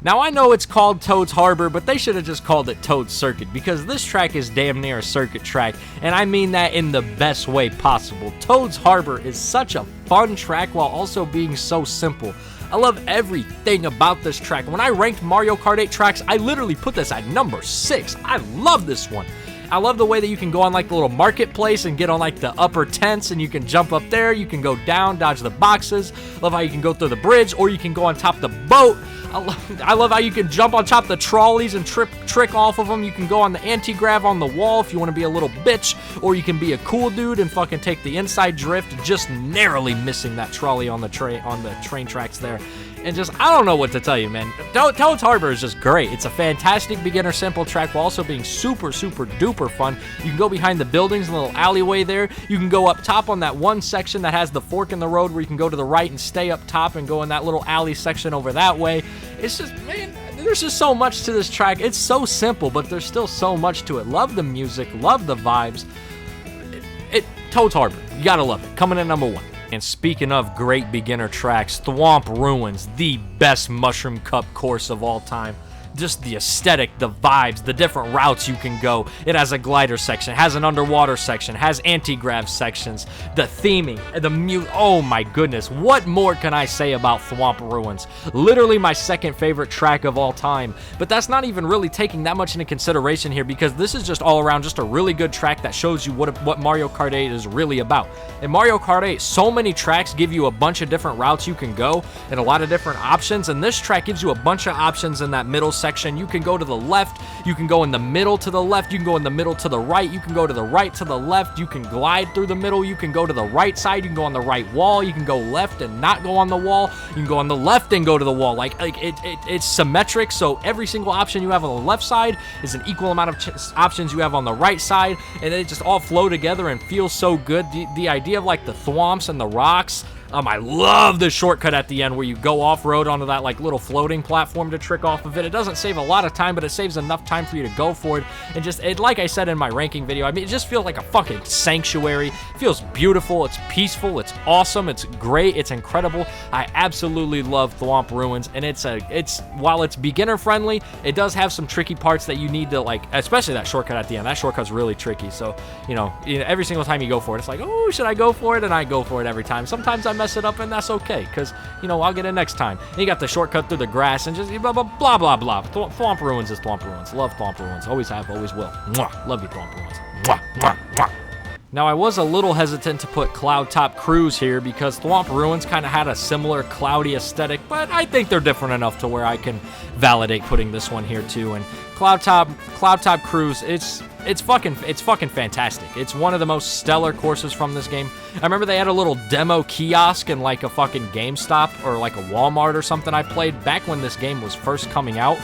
Now, I know it's called Toad's Harbor, but they should have just called it Toad's Circuit, because this track is damn near a circuit track, and I mean that in the best way possible. Toad's Harbor is such a fun track while also being so simple. I love everything about this track. When I ranked Mario Kart 8 tracks, I literally put this at number 6. I love this one. I love the way that you can go on like the little marketplace and get on like the upper tents, and you can jump up there, you can go down, dodge the boxes. Love how you can go through the bridge, or you can go on top of the boat. I love how you can jump on top of the trolleys and trick off of them. You can go on the anti-grav on the wall if you want to be a little bitch, or you can be a cool dude and fucking take the inside drift, just narrowly missing that trolley on the train tracks there. And just, I don't know what to tell you, man. Toad's Harbor is just great. It's a fantastic beginner simple track while also being super duper fun. You can go behind the buildings in the little alleyway there. You can go up top on that one section that has the fork in the road where you can go to the right and stay up top and go in that little alley section over that way. It's just, man, there's just so much to this track. It's so simple, but there's still so much to it. Love the music, love the vibes. Toad's Harbor, you gotta love it. Coming in number 1. And speaking of great beginner tracks, Thwomp Ruins, the best Mushroom Cup course of all time. Just the aesthetic, the vibes, the different routes you can go. It has a glider section, has an underwater section, has anti-grav sections, the theming, the music. Oh my goodness, what more can I say about Thwomp Ruins? Literally my second favorite track of all time. But that's not even really taking that much into consideration here, because this is just all around just a really good track that shows you what Mario Kart 8 is really about. In Mario Kart 8, so many tracks give you a bunch of different routes you can go and a lot of different options, and this track gives you a bunch of options in that middle section. You can go to the left, you can go in the middle to the left, you can go in the middle to the right, you can go to the right to the left, you can glide through the middle, you can go to the right side, you can go on the right wall, you can go left and not go on the wall, you can go on the left and go to the wall. It's symmetric, so every single option you have on the left side is an equal amount of options you have on the right side, and they just all flow together and feel so good. The idea of like the thwomps and the rocks. I love the shortcut at the end where you go off-road onto that like little floating platform to trick off of it. It doesn't save a lot of time, but it saves enough time for you to go for it. And just, like I said in my ranking video, I mean, it just feels like a fucking sanctuary. It feels beautiful, it's peaceful, it's awesome, it's great, it's incredible. I absolutely love Thwomp Ruins, and while it's beginner friendly, it does have some tricky parts that you need to like, especially that shortcut at the end. That shortcut's really tricky. So, you know, every single time you go for it, it's like, oh, should I go for it? And I go for it every time. Sometimes I mess it up, and that's okay, because, you know, I'll get it next time. And you got the shortcut through the grass and just blah, blah, blah. Thwomp Ruins is Thwomp Ruins. Love Thwomp Ruins. Always have, always will. Mwah. Love you, Thwomp Ruins. Mwah, mwah, mwah. Now, I was a little hesitant to put Cloud Top Cruise here because Thwomp Ruins kind of had a similar cloudy aesthetic, but I think they're different enough to where I can validate putting this one here too. And Cloud Top Cruise, it's fucking fantastic. It's one of the most stellar courses from this game. I remember they had a little demo kiosk in like a fucking GameStop or like a Walmart or something I played back when this game was first coming out.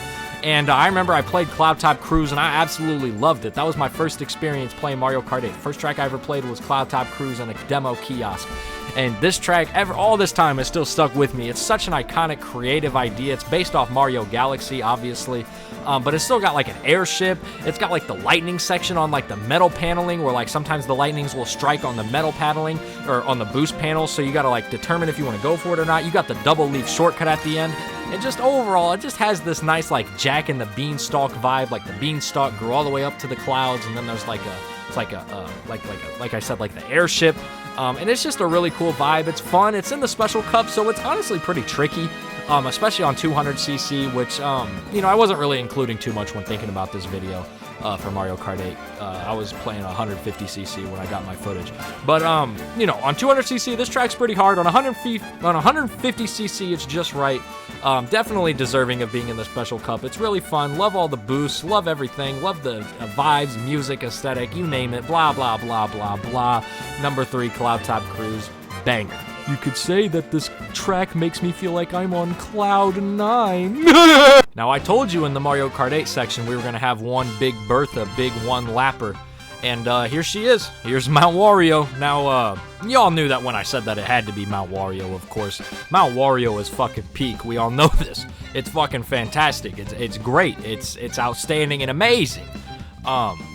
And I remember I played Cloud Top Cruise, and I absolutely loved it. That was my first experience playing Mario Kart 8. First track I ever played was Cloud Top Cruise in a demo kiosk. And this track, all this time, has still stuck with me. It's such an iconic, creative idea. It's based off Mario Galaxy, obviously. But it's still got like an airship. It's got like the lightning section on like the metal paneling, where like sometimes the lightnings will strike on the metal paneling or on the boost panel. So you got to like determine if you want to go for it or not. You got the double leaf shortcut at the end. And just overall, it just has this nice like Jack and the Beanstalk vibe. Like the beanstalk grew all the way up to the clouds, and then there's like I said, like the airship. And it's just a really cool vibe. It's fun. It's in the Special Cup, so it's honestly pretty tricky, especially on 200cc, which, you know, I wasn't really including too much when thinking about this video for Mario Kart 8. I was playing 150cc when I got my footage. But, you know, on 200cc, this track's pretty hard. On 150cc, it's just right. Definitely deserving of being in the Special Cup. It's really fun. Love all the boosts. Love everything. Love the vibes, music, aesthetic, you name it. Blah, blah, blah, blah, blah. Number 3, Cloud Top Cruise. Banger. You could say that this track makes me feel like I'm on cloud 9. Now, I told you in the Mario Kart 8 section we were going to have one Big Bertha, big one-lapper. And here she is. Here's Mount Wario. Now, y'all knew that when I said that it had to be Mount Wario, of course. Mount Wario is fucking peak. We all know this. It's fucking fantastic. It's great. It's outstanding and amazing.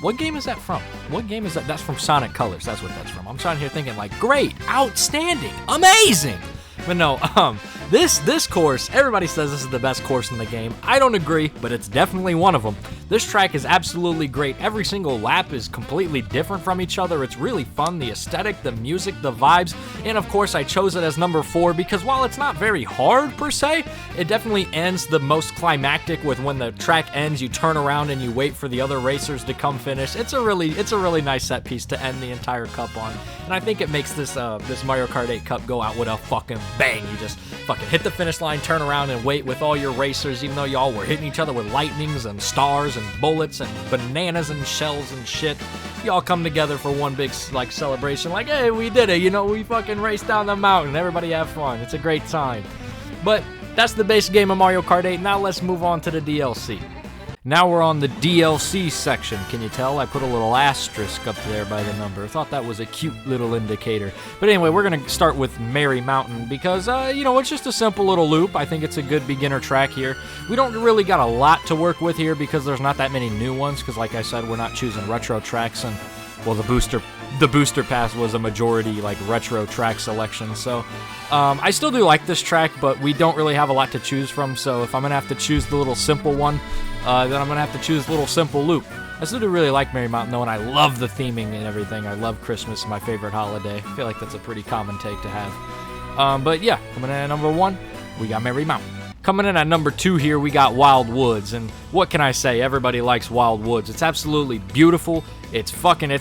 What game is that from? What game is that? That's from Sonic Colors. That's what that's from. I'm trying here thinking like, great, outstanding, amazing. But no, this course, everybody says this is the best course in the game. I don't agree, but it's definitely one of them. This track is absolutely great. Every single lap is completely different from each other. It's really fun. The aesthetic, the music, the vibes, and of course I chose it as number 4 because while it's not very hard per se, it definitely ends the most climactic with when the track ends, you turn around and you wait for the other racers to come finish. It's a really nice set piece to end the entire cup on, and I think it makes this Mario Kart 8 cup go out with a fucking bang. You just fucking hit the finish line, turn around, and wait with all your racers, even though y'all were hitting each other with lightnings and stars and bullets and bananas and shells and shit. Y'all come together for one big like celebration, like, hey, we did it, you know, we fucking raced down the mountain, everybody have fun, it's a great time. But that's the base game of Mario Kart 8. Now let's move on to the DLC. Now we're on the DLC section. Can you tell? I put a little asterisk up there by the number. I thought that was a cute little indicator. But anyway, we're going to start with Merry Mountain because, you know, it's just a simple little loop. I think it's a good beginner track here. We don't really got a lot to work with here because there's not that many new ones because, like I said, we're not choosing retro tracks. And, well, the booster pass was a majority, like, retro track selection. So, I still do like this track, but we don't really have a lot to choose from. So if I'm going to have to choose the little simple one, then I'm going to have to choose Little Simple Loop. I still do really like Merry Mountain, though, and I love the theming and everything. I love Christmas, my favorite holiday. I feel like that's a pretty common take to have. But yeah, coming in at number 1, we got Merry Mountain. Coming in at number 2 here, we got Wild Woods, and what can I say? Everybody likes Wild Woods. It's absolutely beautiful. It's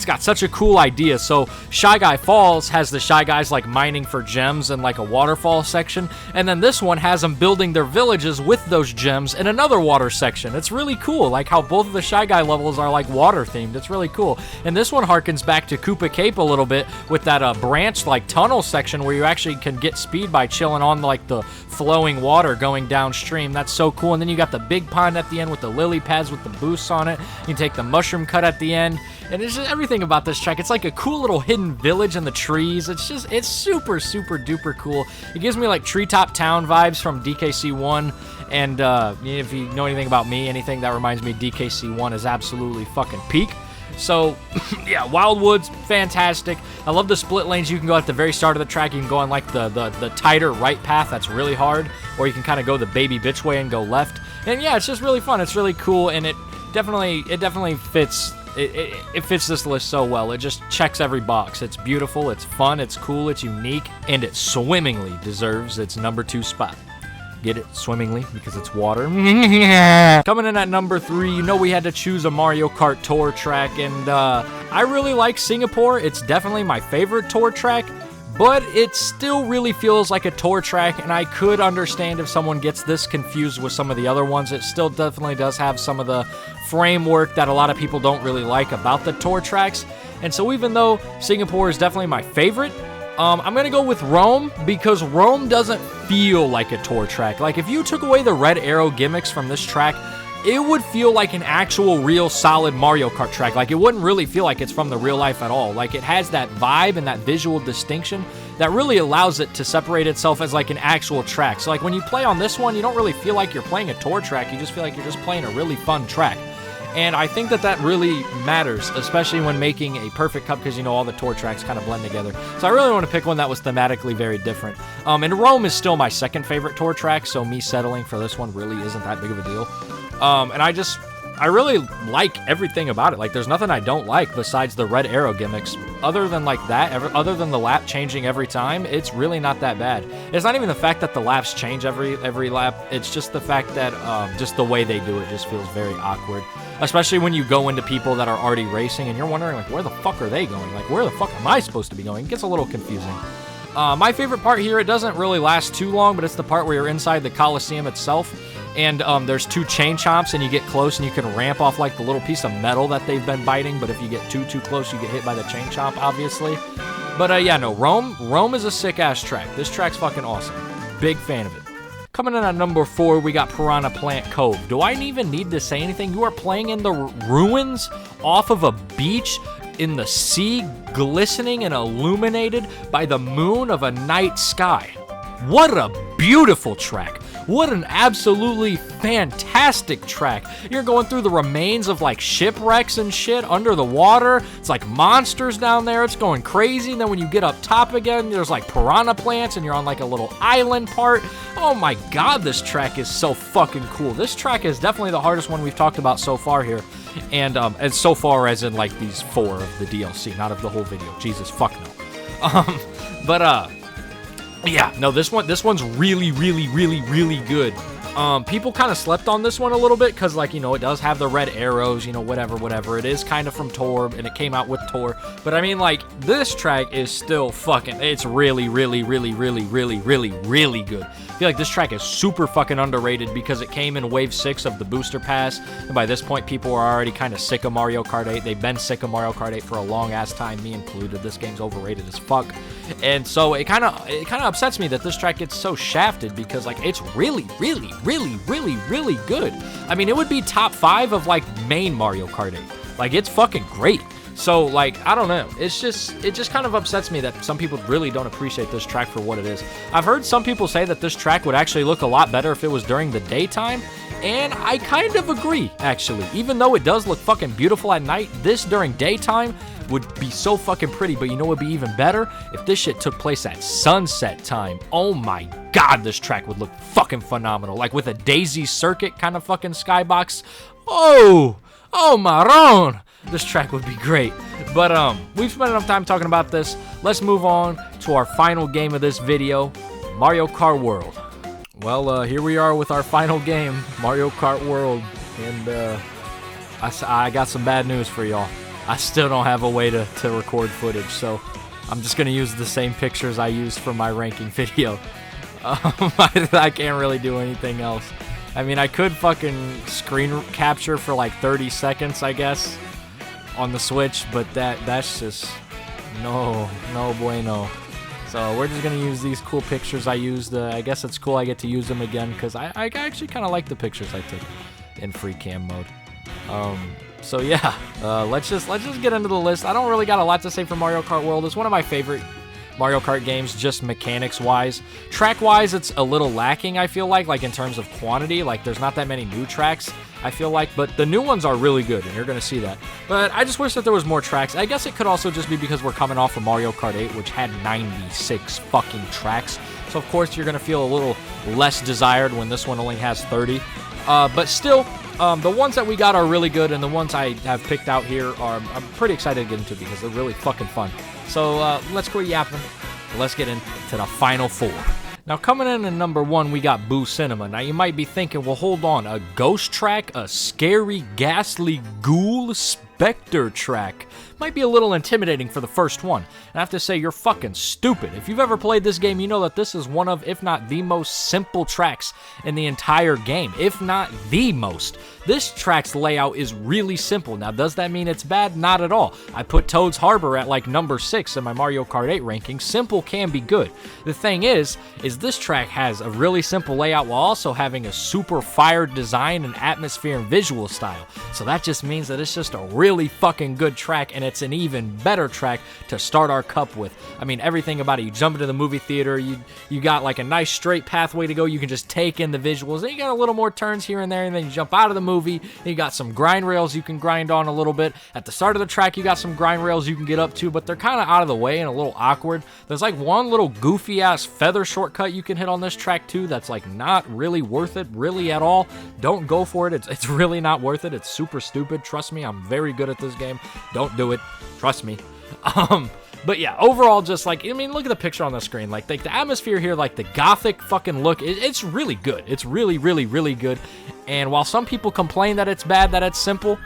got such a cool idea. So Shy Guy Falls has the Shy Guys like mining for gems in like a waterfall section, and then this one has them building their villages with those gems in another water section. It's really cool, like how both of the Shy Guy levels are like water themed. It's really cool. And this one harkens back to Koopa Cape a little bit with that branch like tunnel section where you actually can get speed by chilling on like the flowing water going downstream. That's so cool. And then you got the big pond at the end with the lily pads with the boosts on it. You can take the mushroom cut at the end. And it's just everything about this track. It's like a cool little hidden village in the trees. It's super, super duper cool. It gives me like Treetop Town vibes from DKC1. And if you know anything about me, anything that reminds me of DKC1 is absolutely fucking peak. So, yeah, Wild Woods, fantastic. I love the split lanes. You can go at the very start of the track. You can go on like the tighter right path that's really hard. Or you can kind of go the baby bitch way and go left. And yeah, it's just really fun. It's really cool. And it definitely fits. It fits this list so well. It just checks every box. It's beautiful, it's fun, it's cool, it's unique, and it swimmingly deserves its number 2 spot. Get it? Swimmingly, because it's water. Coming in at number 3, you know we had to choose a Mario Kart Tour track, and I really like Singapore. It's definitely my favorite tour track, but it still really feels like a tour track, and I could understand if someone gets this confused with some of the other ones. It still definitely does have some of the framework that a lot of people don't really like about the tour tracks. And so even though Singapore is definitely my favorite, I'm going to go with Rome because Rome doesn't feel like a tour track. Like if you took away the red arrow gimmicks from this track, it would feel like an actual real solid Mario Kart track. Like it wouldn't really feel like it's from the real life at all. Like it has that vibe and that visual distinction that really allows it to separate itself as like an actual track. So like when you play on this one, you don't really feel like you're playing a tour track. You just feel like you're just playing a really fun track. And I think that really matters, especially when making a perfect cup because, you know, all the tour tracks kind of blend together. So I really want to pick one that was thematically very different. And Rome is still my second favorite tour track, so me settling for this one really isn't that big of a deal. And I really like everything about it. Like, there's nothing I don't like besides the red arrow gimmicks. Other than like that, other than the lap changing every time, it's really not that bad. It's not even the fact that the laps change every lap. It's just the fact that just the way they do it just feels very awkward. Especially when you go into people that are already racing and you're wondering, like, where the fuck are they going? Like, where the fuck am I supposed to be going? It gets a little confusing. My favorite part here, it doesn't really last too long, but it's the part where you're inside the Coliseum itself. And there's 2 chain chomps, and you get close, and you can ramp off, like, the little piece of metal that they've been biting. But if you get too close, you get hit by the chain chomp, obviously. But yeah, no, Rome is a sick-ass track. This track's fucking awesome. Big fan of it. Coming in at number 4, we got Piranha Plant Cove. Do I even need to say anything? You are playing in the ruins off of a beach in the sea, glistening and illuminated by the moon of a night sky. What a beautiful track. What an absolutely fantastic track. You're going through the remains of like shipwrecks and shit under the water. It's like monsters down there. It's going crazy. And then when you get up top again, there's like piranha plants and you're on like a little island part. Oh my God, this track is so fucking cool. This track is definitely the hardest one we've talked about so far here. And so far as in like these 4 of the DLC, not of the whole video. Jesus, fuck no. Yeah, no, this one's really, really, really, really good. People kind of slept on this one a little bit because, like, you know, it does have the red arrows, you know, whatever. It is kind of from Tor, and it came out with Tor. But, I mean, like, this track is still fucking, it's really, really, really, really, really, really, really good. I feel like this track is super fucking underrated because it came in Wave 6 of the Booster Pass, and by this point, people are already kind of sick of Mario Kart 8. They've been sick of Mario Kart 8 for a long-ass time, me included. This game's overrated as fuck. And so it kind of upsets me that this track gets so shafted because, like, it's really, really, really, really, really good. I mean, it would be top 5 of, like, main Mario Kart 8. Like, it's fucking great. So, like, I don't know. It just kind of upsets me that some people really don't appreciate this track for what it is. I've heard some people say that this track would actually look a lot better if it was during the daytime, and I kind of agree, actually. Even though it does look fucking beautiful at night, this during daytime would be so fucking pretty, but you know what would be even better? If this shit took place at sunset time. Oh my God, this track would look fucking phenomenal. Like with a Daisy Circuit kind of fucking skybox. Oh, Maron. This track would be great. But we've spent enough time talking about this. Let's move on to our final game of this video, Mario Kart World. Well, here we are with our final game, Mario Kart World. And I got some bad news for y'all. I still don't have a way to record footage, so I'm just going to use the same pictures I used for my ranking video. I can't really do anything else. I mean, I could fucking screen capture for like 30 seconds, I guess, on the Switch, but that's just no bueno. So we're just going to use these cool pictures I used. I guess it's cool I get to use them again, because I actually kind of like the pictures I took in free cam mode. So yeah, let's just get into the list. I don't really got a lot to say for Mario Kart World. It's one of my favorite Mario Kart games, just mechanics-wise. Track-wise, it's a little lacking, I feel like in terms of quantity. Like, there's not that many new tracks, I feel like, but the new ones are really good, and you're going to see that. But I just wish that there was more tracks. I guess it could also just be because we're coming off of Mario Kart 8, which had 96 fucking tracks. So, of course, you're going to feel a little less desired when this one only has 30. But still, the ones that we got are really good, and the ones I have picked out here I'm pretty excited to get into because they're really fucking fun. So let's quit yapping. Let's get into the final 4. Now, coming in at number 1, we got Boo Cinema. Now, you might be thinking, well, hold on, a ghost track, a scary, ghastly ghoul specter track. Might be a little intimidating for the first one. And I have to say, you're fucking stupid. If you've ever played this game, you know that this is one of, if not the most simple tracks in the entire game. If not the most. This track's layout is really simple. Now, does that mean it's bad? Not at all. I put Toad's Harbor at like number 6 in my Mario Kart 8 ranking. Simple can be good. The thing is this track has a really simple layout while also having a super fire design and atmosphere and visual style. So that just means that it's just a really fucking good track, and it's an even better track to start our cup with. I mean, everything about it. You jump into the movie theater, you got like a nice straight pathway to go. You can just take in the visuals. Then you got a little more turns here and there, and then you jump out of the movie. You got some grind rails you can grind on a little bit. At the start of the track, you got some grind rails you can get up to, but they're kind of out of the way and a little awkward. There's like one little goofy-ass feather shortcut you can hit on this track too that's like not really worth it, really at all. Don't go for it. It's really not worth it. It's super stupid. Trust me, I'm very good at this game. Don't do it. Trust me. But yeah, overall, just like, I mean, look at the picture on the screen. Like the atmosphere here, like the gothic fucking look, it's really good. It's really, really, really good. And while some people complain that it's bad, that it's simple,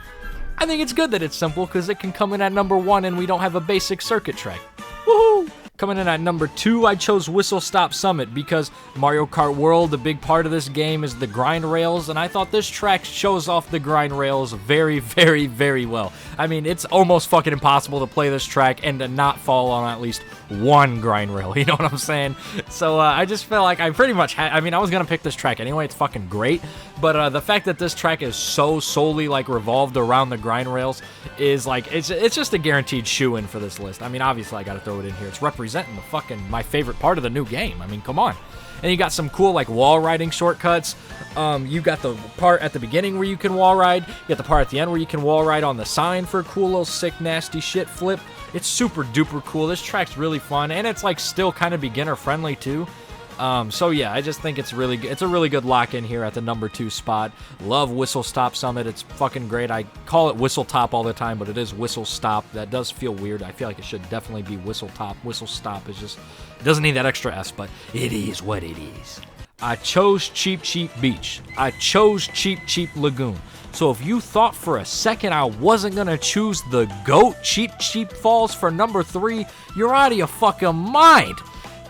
I think it's good that it's simple because it can come in at number 1 and we don't have a basic circuit track. Woohoo! Coming in at number 2, I chose Whistle Stop Summit because Mario Kart World, the big part of this game is the grind rails, and I thought this track shows off the grind rails very, very, very well. I mean, it's almost fucking impossible to play this track and to not fall on at least one grind rail, you know what I'm saying? So I just felt like I pretty much had, I mean, I was gonna pick this track anyway, it's fucking great, but the fact that this track is so solely like revolved around the grind rails is like, it's just a guaranteed shoe-in for this list. I mean, obviously I gotta throw it in here. It's representing the fucking, my favorite part of the new game. I mean, come on. And you got some cool like wall riding shortcuts. You got the part at the beginning where you can wall ride. You got the part at the end where you can wall ride on the sign for a cool little sick, nasty shit flip. It's super duper cool. This track's really fun, and it's like still kind of beginner friendly too. So yeah, I just think it's a really good lock in here at the number 2 spot. Love Whistle Stop Summit. It's fucking great. I call it Whistle Top all the time, but it is Whistle Stop. That does feel weird. I feel like it should definitely be Whistle Top. Whistle Stop is just, it doesn't need that extra S, but it is what it is. I chose Cheap Cheap Beach. I chose Cheap Cheap Lagoon. So if you thought for a second I wasn't gonna choose the GOAT Cheap Cheap Falls for number 3, you're out of your fucking mind.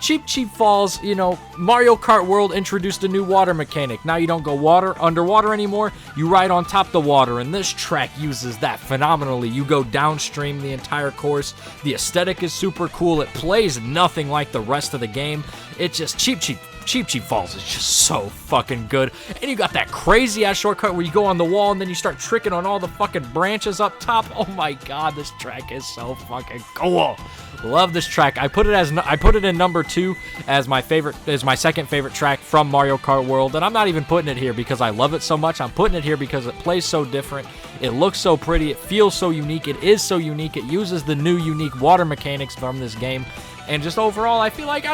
Cheap Cheap Falls, you know, Mario Kart World introduced a new water mechanic. Now you don't go underwater anymore, you ride on top of the water, and this track uses that phenomenally. You go downstream the entire course. The aesthetic is super cool. It plays nothing like the rest of the game. It's just Cheap Cheap Falls is just so fucking good. And you got that crazy ass shortcut where you go on the wall and then you start tricking on all the fucking branches up top. Oh my god, this track is so fucking cool. Love this track. I put it in number 2 as my second favorite track from Mario Kart World, and I'm not even putting it here because I love it so much. I'm putting it here because it plays so different. It looks so pretty. It feels so unique. It is so unique. It uses the new unique water mechanics from this game. And just overall, I feel like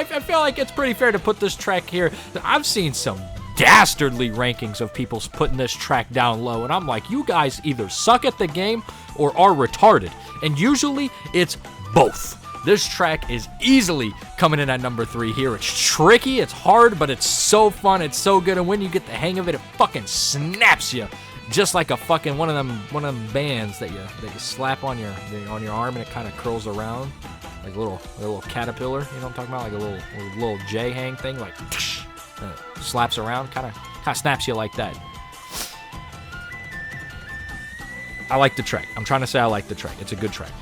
it's pretty fair to put this track here. I've seen some dastardly rankings of people putting this track down low, and I'm like, you guys either suck at the game or are retarded. And usually it's both. This track is easily coming in at number 3 here. It's tricky, it's hard, but it's so fun, it's so good, and when you get the hang of it, it fucking snaps you. Just like a fucking one of them bands that you slap on your arm and it kind of curls around. Like a little caterpillar, you know what I'm talking about? Like a little J hang thing, like slaps around, kind of snaps you like that. I like the track. I'm trying to say I like the track. It's a good track.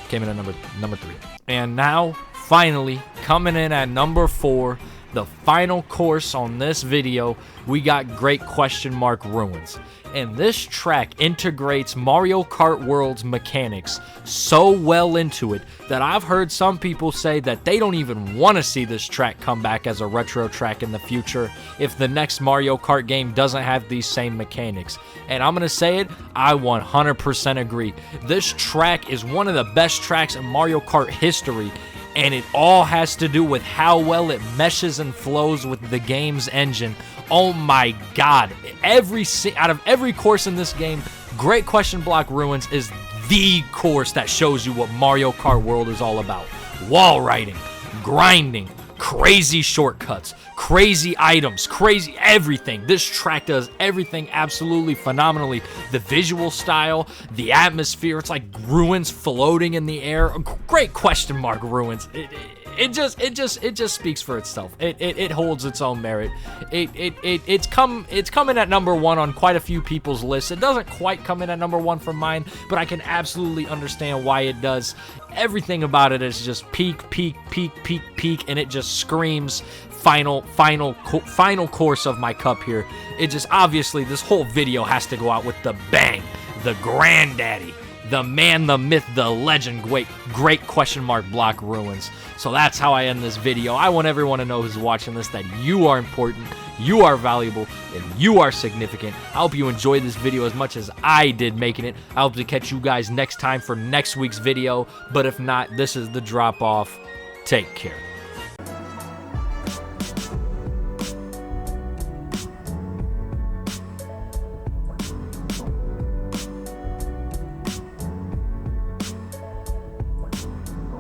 Came in at number 3. And now, finally, coming in at number 4, the final course on this video, we got Great Question Mark Ruins. And this track integrates Mario Kart World's mechanics so well into it that I've heard some people say that they don't even want to see this track come back as a retro track in the future if the next Mario Kart game doesn't have these same mechanics. And I'm going to say it, I 100% agree. This track is one of the best tracks in Mario Kart history, and it all has to do with how well it meshes and flows with the game's engine. Oh my god, out of every course in this game, Great Question Block Ruins is the course that shows you what Mario Kart World is all about. Wall riding, grinding, crazy shortcuts, crazy items, crazy everything. This track does everything absolutely phenomenally. The visual style, the atmosphere, it's like ruins floating in the air. Great Question Mark Ruins. It just speaks for itself. It holds its own merit. It's coming at number 1 on quite a few people's lists. It doesn't quite come in at number 1 for mine, but I can absolutely understand why it does. Everything about it is just peak, and it just screams final course of my cup here. It just, obviously, this whole video has to go out with the bang, the granddaddy, the man, the myth, the legend, Great Question Mark Block Ruins. So that's how I end this video. I want everyone to know who's watching this that you are important, you are valuable, and you are significant. I hope you enjoyed this video as much as I did making it. I hope to catch you guys next time for next week's video. But if not, this is the drop off. Take care.